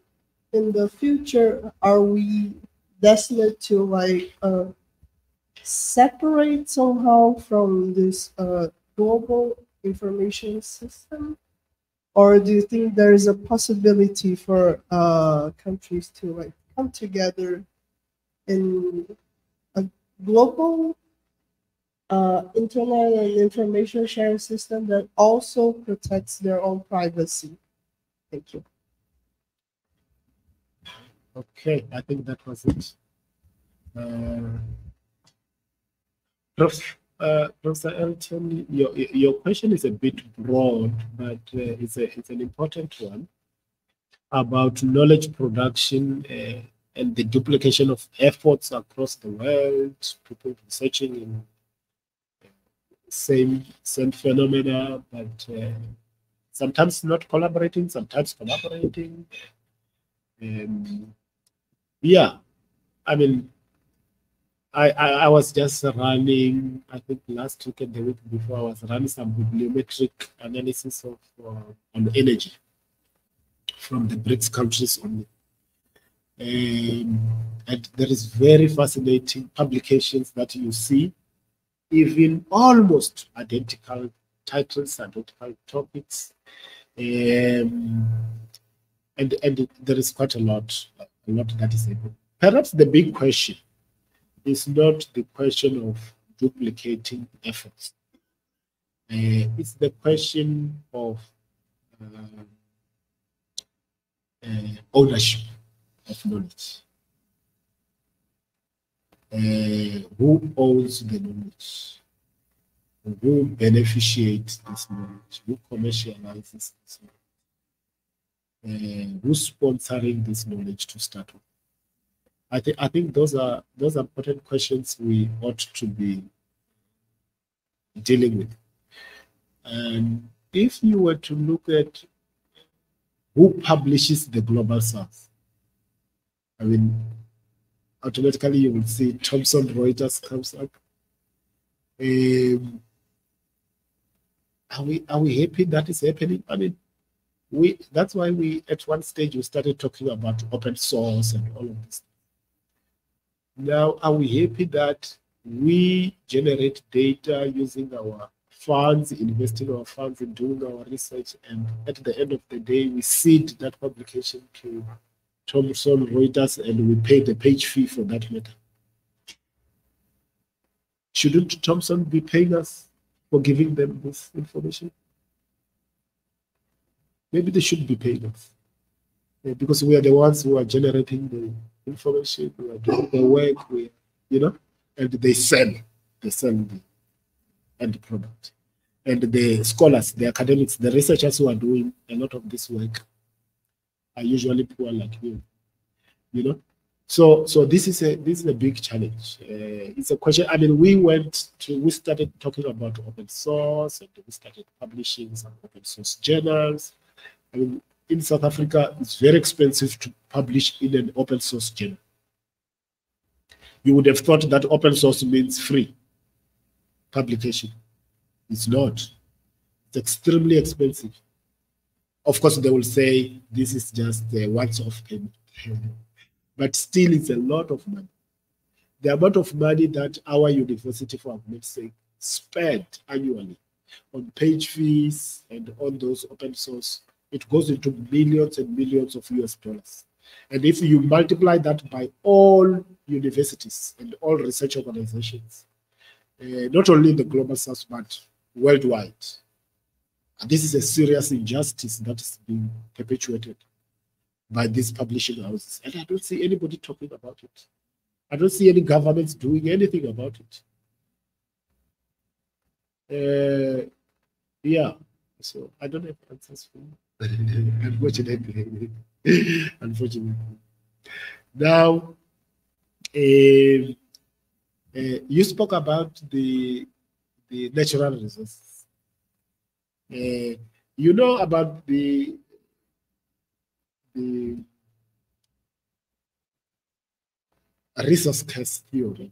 in the future, are we destined to like separate somehow from this global information system? Or do you think there is a possibility for countries to like come together in a global internet and information sharing system that also protects their own privacy? Thank you. Okay, I think that was it. Professor Elton, your question is a bit broad, but it's an important one about knowledge production and the duplication of efforts across the world, people researching in same phenomena, but sometimes not collaborating, sometimes collaborating. Yeah, I mean, I was just running, I think last week and the week before, I was running some bibliometric analysis of on energy from the Brics countries only. And there is very fascinating publications that you see, even almost identical titles, identical topics. And there is quite a lot that is able. Perhaps the big question is not the question of duplicating efforts. It's the question of ownership of knowledge. Who owns the knowledge? who beneficiates this knowledge, who commercializes this knowledge, who's sponsoring this knowledge to start with. I think those are important questions we ought to be dealing with. And if you were to look at who publishes the Global South, I mean, automatically you will see Thomson Reuters comes up. Are we happy that is happening? I mean, that's why we at one stage we started talking about open source and all of this. Now, are we happy that we generate data using our funds, investing our funds in doing our research, and at the end of the day, we seed that publication to Thomson Reuters and we pay the page fee for that matter? Shouldn't Thomson be paying us for giving them this information? Maybe they should be paying us because we are the ones who are generating the information, we are doing the work, and they sell the end product. And the scholars, the academics, the researchers who are doing a lot of this work are usually poor like you. So this is a big challenge. It's a question. I mean, we started talking about open source, and we started publishing some open source journals. I mean, in South Africa, it's very expensive to publish in an open source journal. You would have thought that open source means free publication. It's not. It's extremely expensive. Of course, they will say this is just a once-off payment. But still, it's a lot of money. The amount of money that our university, for argument's sake, spent annually on page fees and on those open source, it goes into millions and millions of US dollars. And if you multiply that by all universities and all research organizations, not only in the Global South, but worldwide, and this is a serious injustice that is being perpetuated by these publishing houses. And I don't see anybody talking about it. I don't see any governments doing anything about it. Yeah, so I don't have answers for you. Unfortunately. Now, you spoke about the natural resources. You know about the resource curse theory.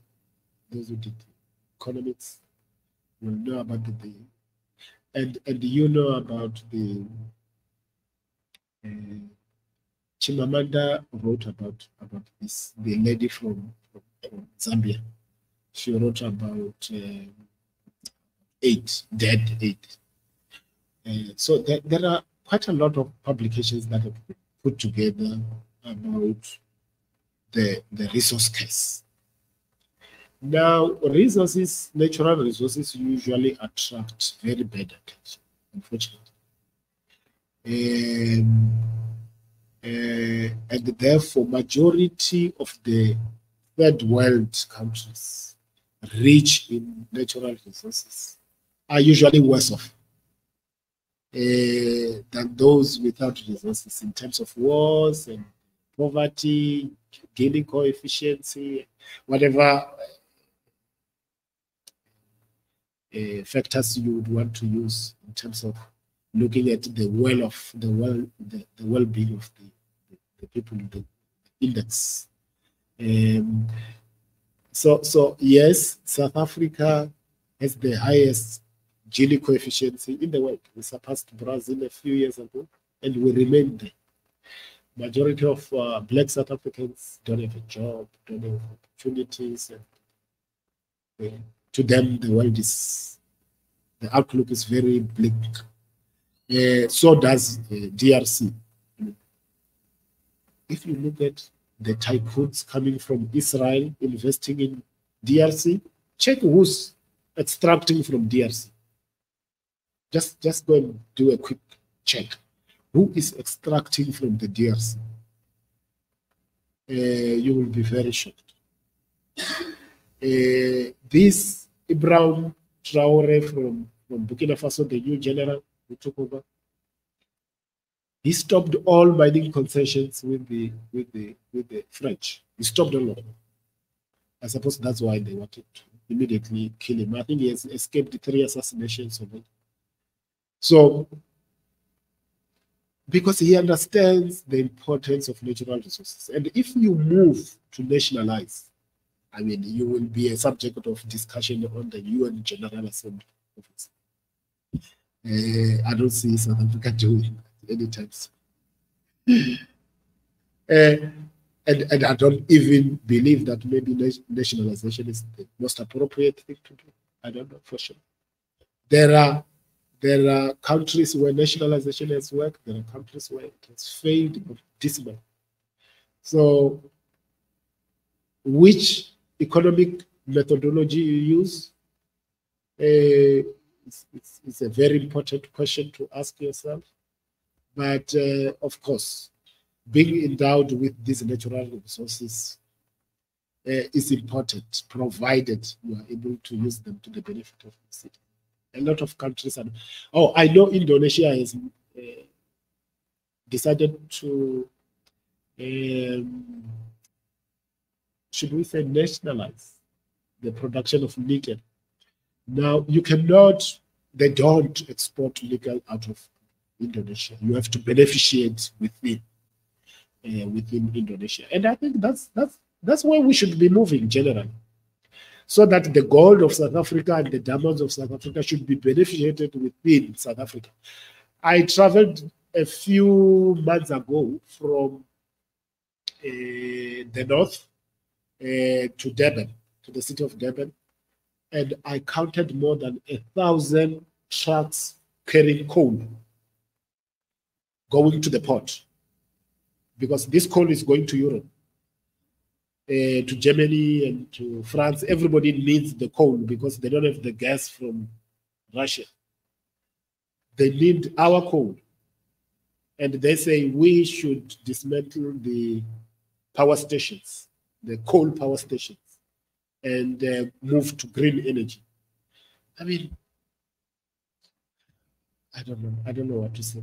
Those who did economics will know about and you know about the Chimamanda wrote about this, the lady from Zambia. She wrote about dead eight. So there are quite a lot of publications that have been put together about the resource case. Now, natural resources usually attract very bad attention, unfortunately. And therefore, majority of the third world countries rich in natural resources are usually worse off than those without resources in terms of wars and poverty, Gini coefficient, whatever factors you would want to use in terms of looking at the well-being of the people in the index. So yes, South Africa has the highest Gini coefficient in the world. We surpassed Brazil a few years ago, and we remain there. Majority of Black South Africans don't have a job, don't have opportunities, and to them the outlook is very bleak. So does DRC. If you look at the tycoons coming from Israel investing in DRC, check who's extracting from DRC. Just go and do a quick check. Who is extracting from the DRC? You will be very shocked. This Ibrahim Traore from Burkina Faso, the new general who took over, he stopped all mining concessions with the French. He stopped all of them. I suppose that's why they wanted to immediately kill him. I think he has escaped 3 assassinations of it. So, because he understands the importance of natural resources. And if you move to nationalize, I mean, you will be a subject of discussion on the UN General Assembly. I don't see South Africa doing that anytime soon. And I don't even believe that maybe nationalization is the most appropriate thing to do. I don't know for sure. There are countries where nationalization has worked. There are countries where it has failed or dismal. So, which economic methodology you use? It's a very important question to ask yourself. But of course, being endowed with these natural resources is important, provided you are able to use them to the benefit of the city. A lot of countries are. Oh, I know Indonesia has decided to, should we say, nationalize the production of nickel. Now, you cannot, they don't export nickel out of Indonesia. You have to beneficiate within Indonesia. And I think that's where we should be moving generally. So that the gold of South Africa and the diamonds of South Africa should be beneficiated within South Africa. I traveled a few months ago from the north to Durban, to the city of Durban, and I counted more than 1,000 trucks carrying coal going to the port, because this coal is going to Europe, to Germany and to France. Everybody needs the coal because they don't have the gas from Russia. They need our coal. And they say we should dismantle the power stations, the coal power stations, and move to green energy. I mean, I don't know what to say.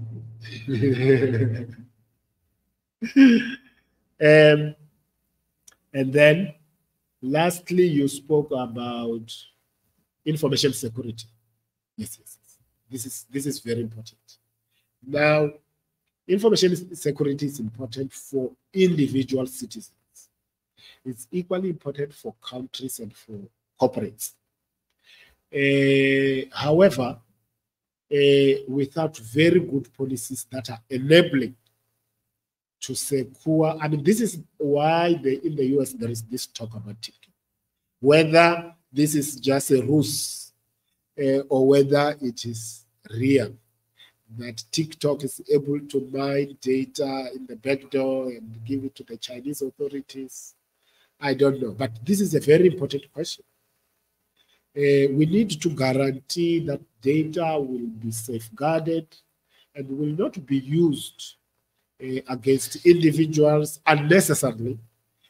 And then, lastly, you spoke about information security. Yes. This is very important. Now, information security is important for individual citizens. It's equally important for countries and for corporates. However, without very good policies that are enabling to secure, I mean, this is why in the US there is this talk about TikTok. Whether this is just a ruse or whether it is real, that TikTok is able to mine data in the back door and give it to the Chinese authorities, I don't know. But this is a very important question. We need to guarantee that data will be safeguarded and will not be used against individuals unnecessarily.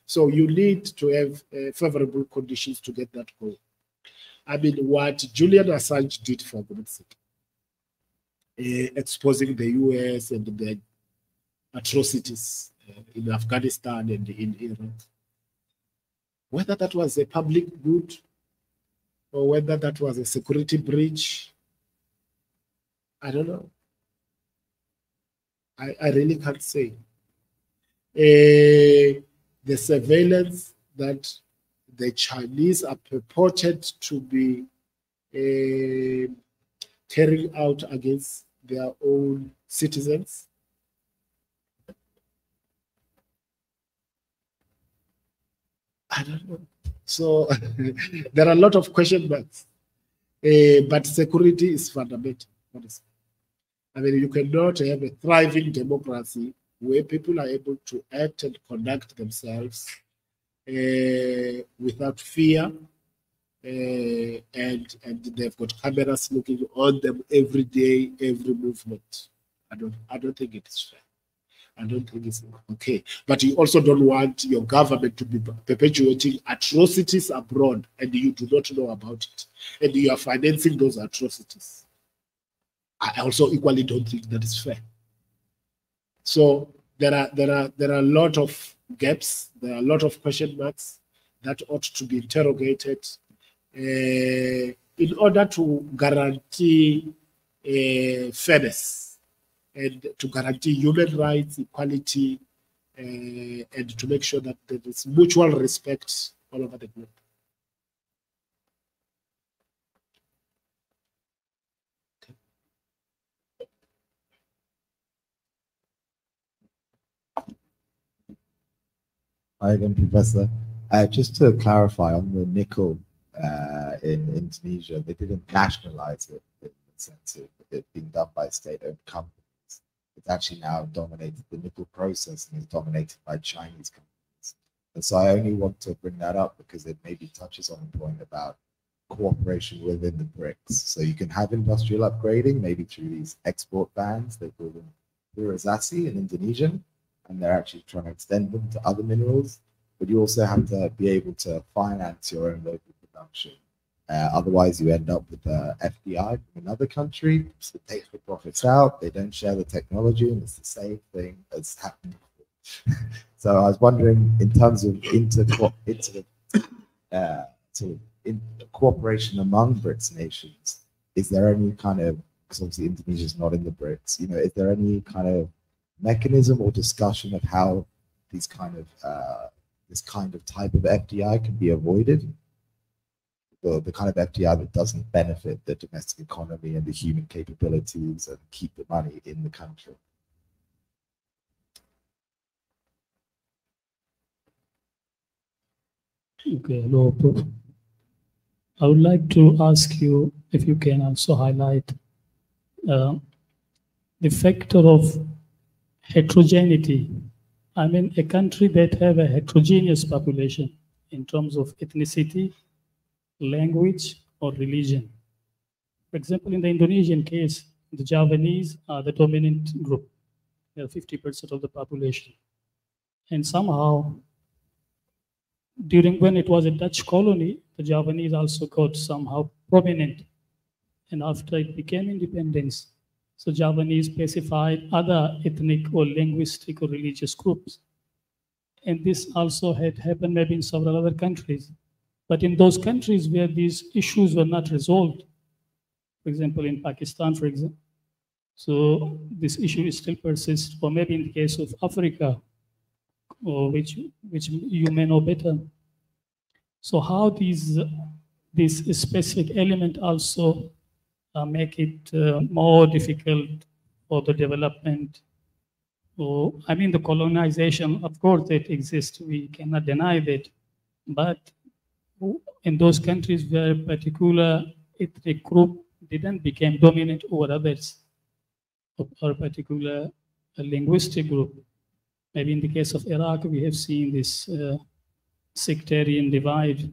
So you need to have favorable conditions to get that going. I mean, what Julian Assange did, for goodness sake, exposing the US and the atrocities in Afghanistan and in Iraq, whether that was a public good or whether that was a security breach, I don't know. I really can't say. The surveillance that the Chinese are purported to be carrying out against their own citizens, I don't know. So there are a lot of question marks, but security is fundamental, honestly. I mean, you cannot have a thriving democracy where people are able to act and conduct themselves without fear, and they've got cameras looking on them every day, every movement. I don't think it is fair. I don't think it's okay. But you also don't want your government to be perpetuating atrocities abroad and you do not know about it. And you are financing those atrocities. I also equally don't think that is fair. So there are a lot of gaps, there are a lot of question marks that ought to be interrogated in order to guarantee fairness and to guarantee human rights, equality, and to make sure that there is mutual respect all over the globe. Hi again, Professor. Just to clarify on the nickel in Indonesia, they didn't nationalize it in the sense of it being done by state-owned companies. It's actually now dominated, the nickel processing is dominated by Chinese companies. And so I only want to bring that up because it maybe touches on a point about cooperation within the Brics. So you can have industrial upgrading, maybe through these export bans, they call them realizará in Indonesian, and they're actually trying to extend them to other minerals. But you also have to be able to finance your own local production. Otherwise, you end up with the FDI from another country, so they take the profits out, they don't share the technology, and it's the same thing as happened before. So I was wondering, in terms of cooperation among BRICS nations, is there any kind of, because obviously Indonesia is not in the BRICS, you know, is there any kind of mechanism or discussion of how these kind of this kind of type of FDI can be avoided? The kind of FDI that doesn't benefit the domestic economy and the human capabilities and keep the money in the country. Okay, hello, Prof. I would like to ask you if you can also highlight the factor of heterogeneity. I mean, a country that have a heterogeneous population in terms of ethnicity, language, or religion. For example, in the Indonesian case, the Javanese are the dominant group. They are 50% of the population. And somehow, during when it was a Dutch colony, the Javanese also got somehow prominent. And after it became independence, so Javanese specified other ethnic or linguistic or religious groups. And this also had happened maybe in several other countries. But in those countries where these issues were not resolved, for example, in Pakistan, for example, so this issue still persists, or maybe in the case of Africa, or which you may know better. So how this specific element also make it more difficult for the development? Or, I mean, the colonization, of course, that exists, we cannot deny that, but in those countries where a particular ethnic group didn't become dominant over others, or a particular linguistic group. Maybe in the case of Iraq, we have seen this sectarian divide,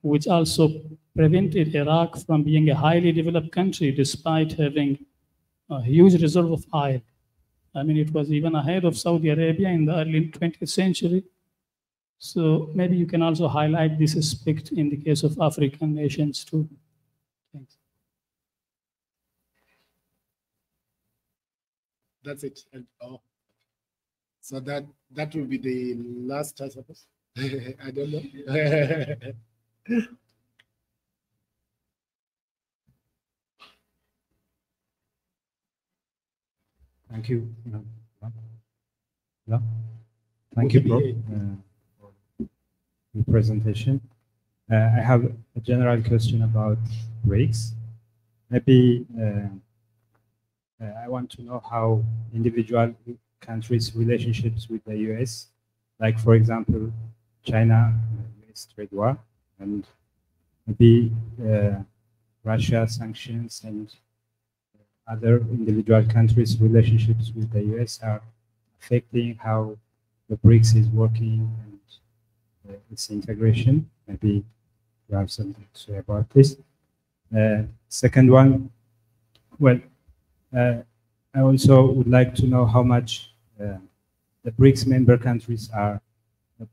which also prevented Iraq from being a highly developed country despite having a huge reserve of oil. I mean, it was even ahead of Saudi Arabia in the early 20th century. So maybe you can also highlight this aspect in the case of African nations too. Thanks. That's it. And, oh, so that will be the last, I suppose. I don't know. Thank you. Yeah. Thank you, Prof, for the presentation. I have a general question about Brics. Maybe I want to know how individual countries' relationships with the US, like for example, China, US trade war, and maybe Russia sanctions and other individual countries' relationships with the US are affecting how the Brics is working and its integration. Maybe you have something to say about this. Second one, well, I also would like to know how much the BRICS member countries are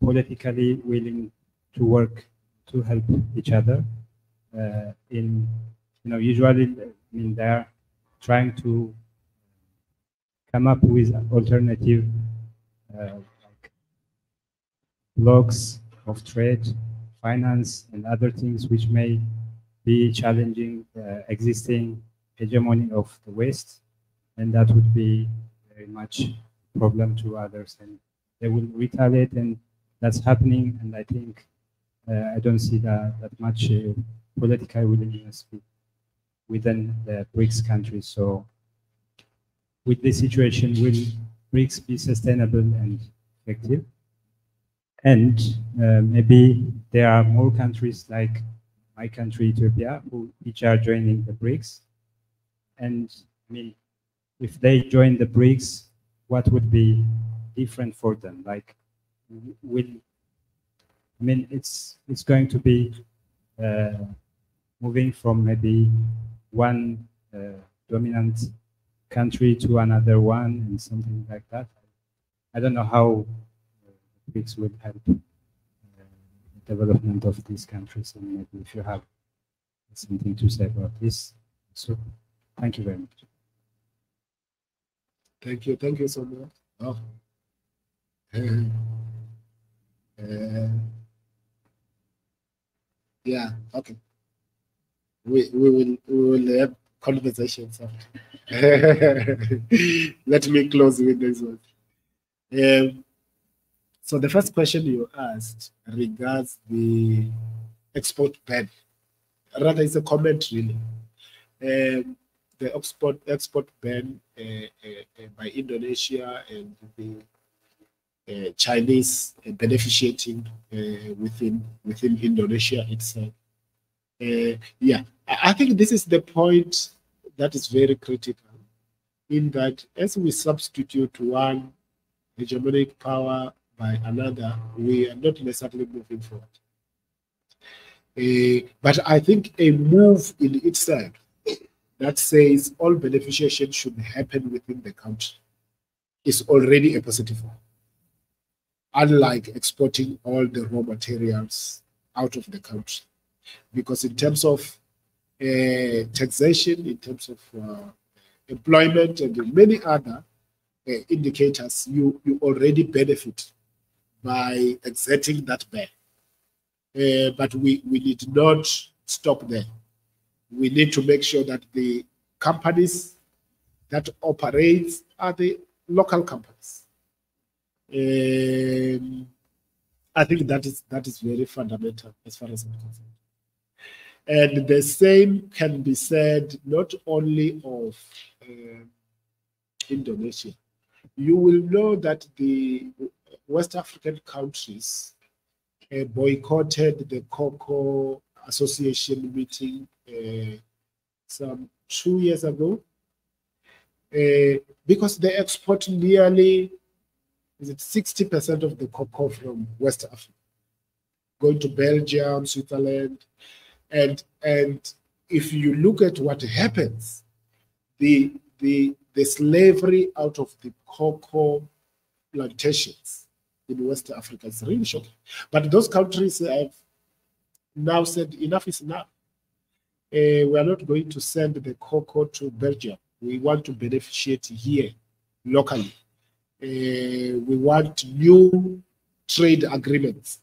politically willing to work to help each other. Usually, they're trying to come up with alternative like blocks of trade, finance, and other things which may be challenging the existing hegemony of the West, and that would be very much a problem to others, and they will retaliate, and that's happening. And I think I don't see that much political willingness within the BRICS countries. So with this situation, will BRICS be sustainable and effective? And maybe there are more countries like my country, Ethiopia, which are joining the BRICS. And if they join the BRICS, what would be different for them? Like, it's going to be moving from maybe one dominant country to another one and something like that. I don't know how BRICS will help the development of these countries, and maybe if you have something to say about this. So thank you very much. Thank you so much. Oh. Yeah, okay. We will have conversations after. Let me close with this one. So the first question you asked regards the export ban. Rather, it's a comment really. The export ban by Indonesia and the Chinese beneficiating within Indonesia itself. Yeah, I think this is the point that is very critical, in that as we substitute one hegemonic power by another, we are not necessarily moving forward. But I think a move in itself that says all beneficiation should happen within the country is already a positive one, unlike exporting all the raw materials out of the country. Because in terms of taxation, in terms of employment, and many other indicators, you already benefit by exerting that ban. But we need not stop there. We need to make sure that the companies that operate are the local companies. I think that is very fundamental as far as I'm concerned. And the same can be said not only of Indonesia. You will know that the West African countries boycotted the Cocoa Association meeting some 2 years ago because they export nearly 60% of the cocoa from West Africa, going to Belgium, Switzerland, and if you look at what happens, the slavery out of the cocoa plantations in West Africa is really shocking. But those countries have now said enough is enough. We are not going to send the cocoa to Belgium. We want to beneficiate here locally. We want new trade agreements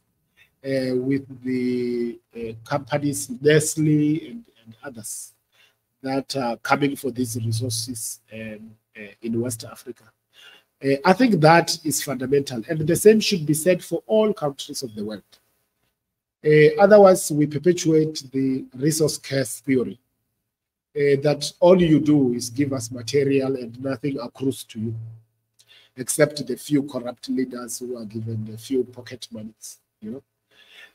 with the companies, Nestle and others, that are coming for these resources in West Africa. I think that is fundamental, and the same should be said for all countries of the world. Otherwise, we perpetuate the resource curse theory, that all you do is give us material and nothing accrues to you, except the few corrupt leaders who are given the few pocket monies.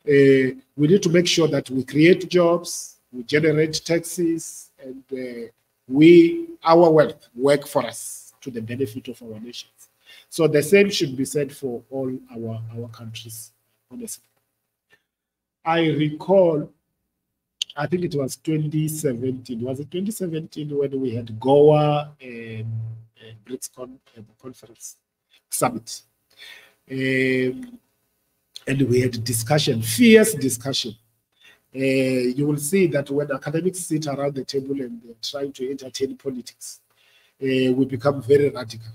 We need to make sure that we create jobs, we generate taxes, and our wealth work for us to the benefit of our nations. So the same should be said for all our countries, honestly. I recall, I think it was 2017. Was it 2017 when we had Goa Brics conference summit. And we had discussion, fierce discussion. You will see that when academics sit around the table and try to entertain politics, we become very radical.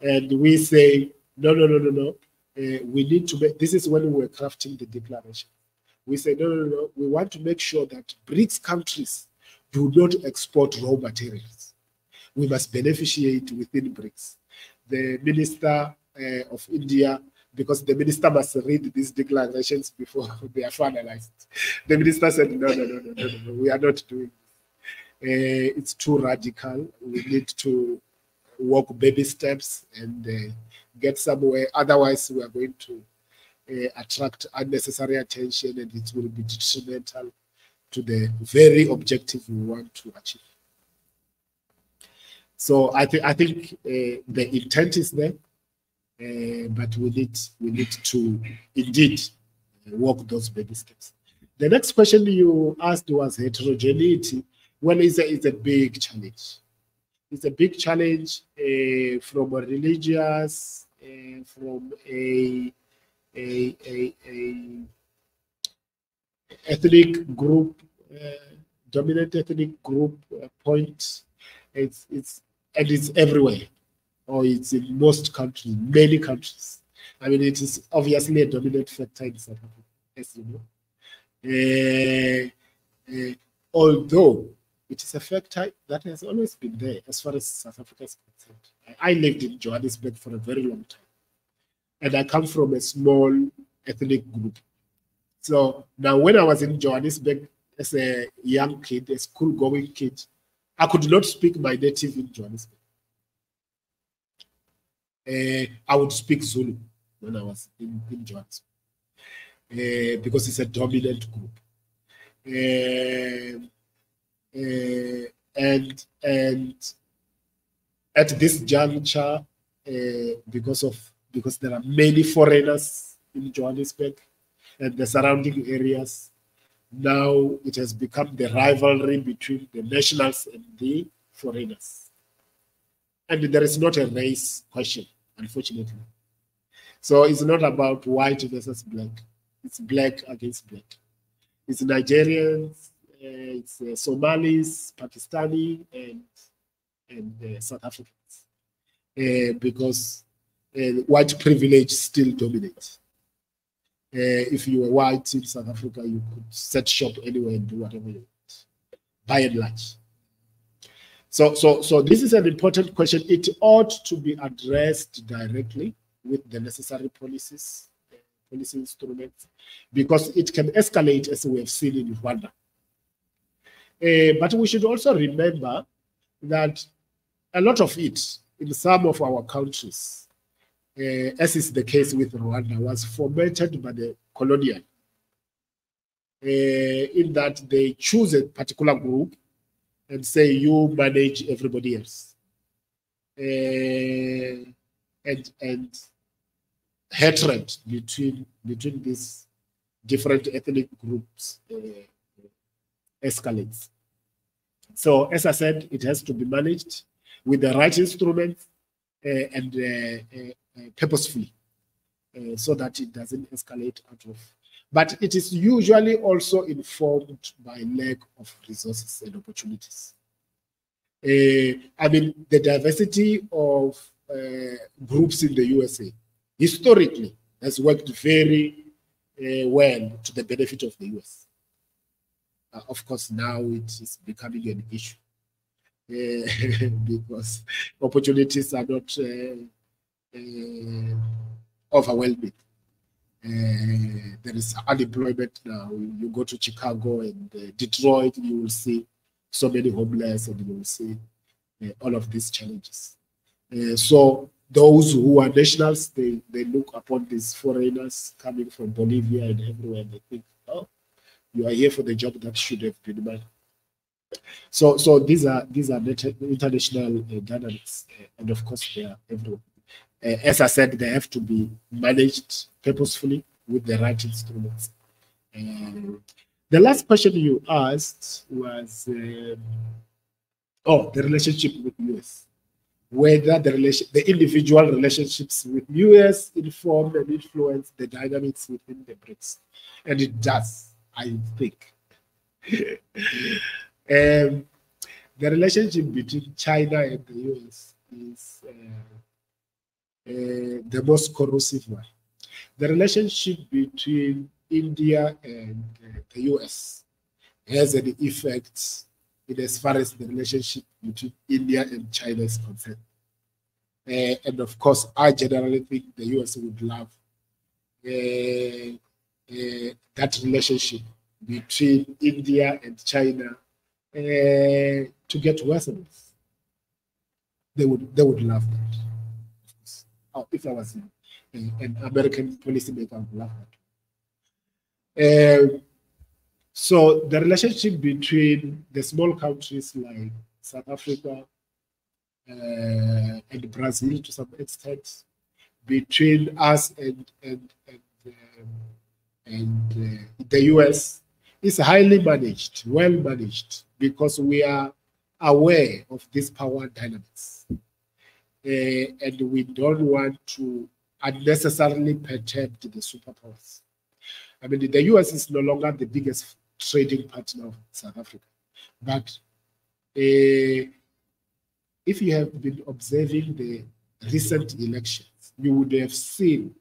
And we say, no. We need to make, this is when we were crafting the declaration. We say, no. We want to make sure that Brics countries do not export raw materials. We must beneficiate within Brics. The Minister of India, because the minister must read these declarations before they are finalized. The minister said, no, we are not doing it. It's too radical. We need to walk baby steps and get somewhere. Otherwise, we are going to attract unnecessary attention, and it will be detrimental to the very objective we want to achieve. So I think the intent is there, but we need to indeed walk those baby steps. The next question you asked was heterogeneity. Well, it's a big challenge. It's a big challenge from a religious, from a ethnic group, dominant ethnic group point. It's everywhere, or it's in most countries, many countries. I mean, it is obviously a dominant factor in South Africa, as you know. Although it is a factor that has always been there as far as South Africa is concerned. I lived in Johannesburg for a very long time, and I come from a small ethnic group. So now when I was in Johannesburg as a young kid, a school-going kid, I could not speak my native in Johannesburg. I would speak Zulu when I was in Johannesburg because it's a dominant group. And at this juncture, because there are many foreigners in Johannesburg and the surrounding areas, now it has become the rivalry between the nationals and the foreigners. And there is not a race question, unfortunately. So it's not about white versus black. It's black against black. It's Nigerians, it's Somalis, Pakistani, and South Africans. Because white privilege still dominates. If you were white in South Africa, you could set shop anywhere and do whatever you want, by and large. So this is an important question. It ought to be addressed directly with the necessary policy instruments, because it can escalate, as we have seen in Rwanda. But we should also remember that a lot of it in some of our countries, as is the case with Rwanda, was fomented by the colonial, in that they choose a particular group and say, you manage everybody else. And hatred between these different ethnic groups escalates. So, as I said, it has to be managed with the right instruments and purposefully, so that it doesn't escalate out of. But it is usually also informed by lack of resources and opportunities. I mean, the diversity of groups in the USA historically has worked very well to the benefit of the US. Of course, now it is becoming an issue because opportunities are not overwhelming. There is unemployment now. You go to Chicago and Detroit, you will see so many homeless, and you will see all of these challenges. So those who are nationals, they look upon these foreigners coming from Bolivia and everywhere, and they think, oh, you are here for the job that should have been mine. So these are international dynamics, and of course they are everywhere. As I said, they have to be managed purposefully with the right instruments. The last question you asked was, the relationship with the US. whether the individual relationships with US inform and influence the dynamics within the Brics. And it does, I think. The relationship between China and the US is the most corrosive one. The relationship between India and the US has an effect in as far as the relationship between India and China is concerned. And of course, I generally think the US would love that relationship between India and China to get worse. They would love that. Of course. Oh, if I was an American policymaker, I would love that. So the relationship between the small countries like South Africa and Brazil to some extent, between us and the US is highly managed, well managed, because we are aware of these power dynamics. And we don't want to unnecessarily perturb the superpowers. I mean, the US is no longer the biggest trading partner of South Africa. But if you have been observing the recent elections, you would have seen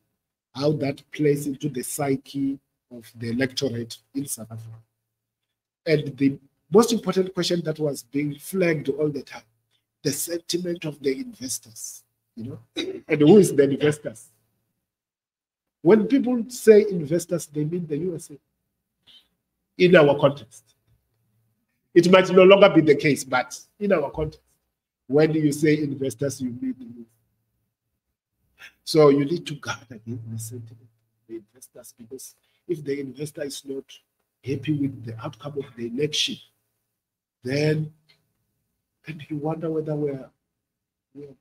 how that plays into the psyche of the electorate in South Africa. And the most important question that was being flagged all the time, the sentiment of the investors, you know, and who is the investors? When people say investors, they mean the USA. In our context, it might no longer be the case, but in our context, when you say investors, you mean the USA. So you need to guard against the sentiment of the investors, because if the investor is not happy with the outcome of the election, then you wonder whether we are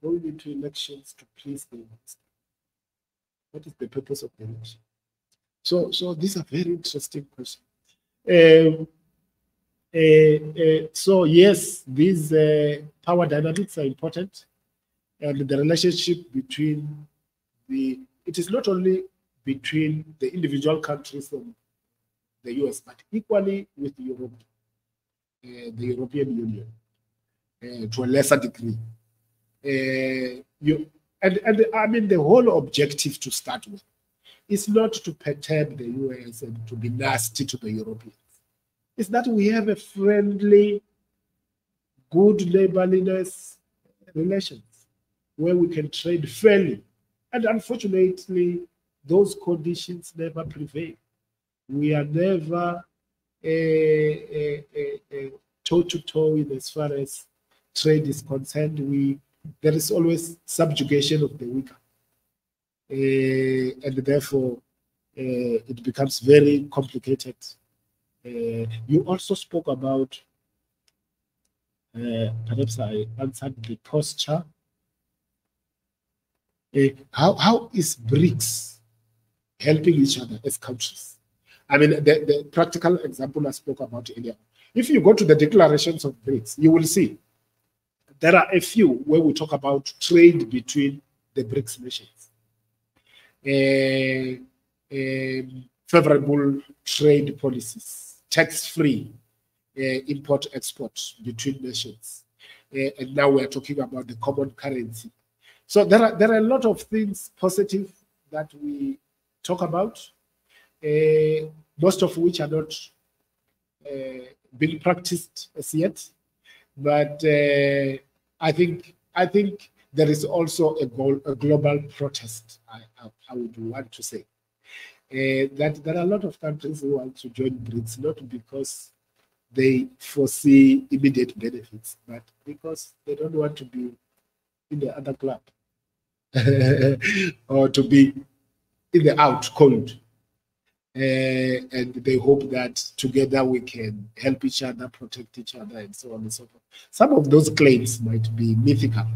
going into elections to please the investor. What is the purpose of the election? So these are very interesting questions. So yes, these power dynamics are important, and the relationship between it is not only between the individual countries of the US, but equally with Europe, the European Union, to a lesser degree. And I mean, the whole objective to start with is not to perturb the US and to be nasty to the Europeans. It's that we have a friendly, good neighborliness relations where we can trade fairly. And unfortunately, those conditions never prevail. We are never toe-to-toe in as far as trade is concerned. There is always subjugation of the weaker. And therefore, it becomes very complicated. You also spoke about, perhaps I answered the posture. How is Brics helping each other as countries? I mean, the practical example I spoke about earlier. If you go to the declarations of Brics, you will see there are a few where we talk about trade between the Brics nations. Favorable trade policies, tax-free import-export between nations. And now we're talking about the common currency. So there are a lot of things positive that we talk about, most of which are not being practiced as yet. But I think there is also a global protest, I would want to say. That there are a lot of countries who want to join Brics, not because they foresee immediate benefits, but because they don't want to be in the other club or to be in the out cold. And they hope that together we can help each other, protect each other, and so on and so forth. Some of those claims might be mythical.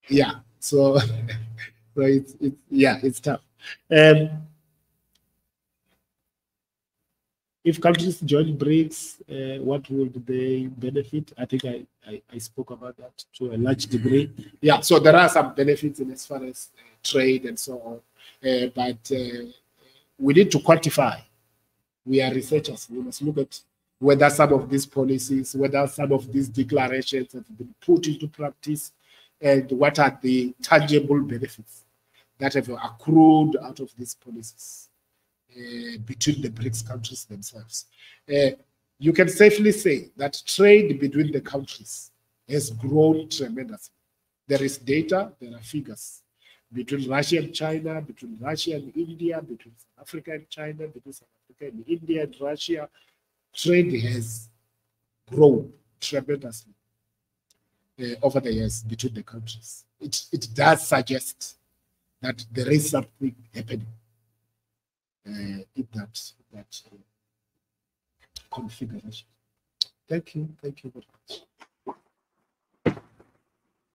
Yeah, so it's tough. if countries join BRICS, what would they benefit? I think I spoke about that to a large degree. Yeah, so there are some benefits in as far as trade and so on, but we need to quantify. We are researchers. We must look at whether some of these policies, whether some of these declarations have been put into practice, and what are the tangible benefits that have accrued out of these policies between the BRICS countries themselves. You can safely say that trade between the countries has grown tremendously. There is data, there are figures between Russia and China, between Russia and India, between South Africa and China, between South Africa and India and Russia. Trade has grown tremendously over the years between the countries. It does suggest that there is something happening in that configuration. Thank you very much.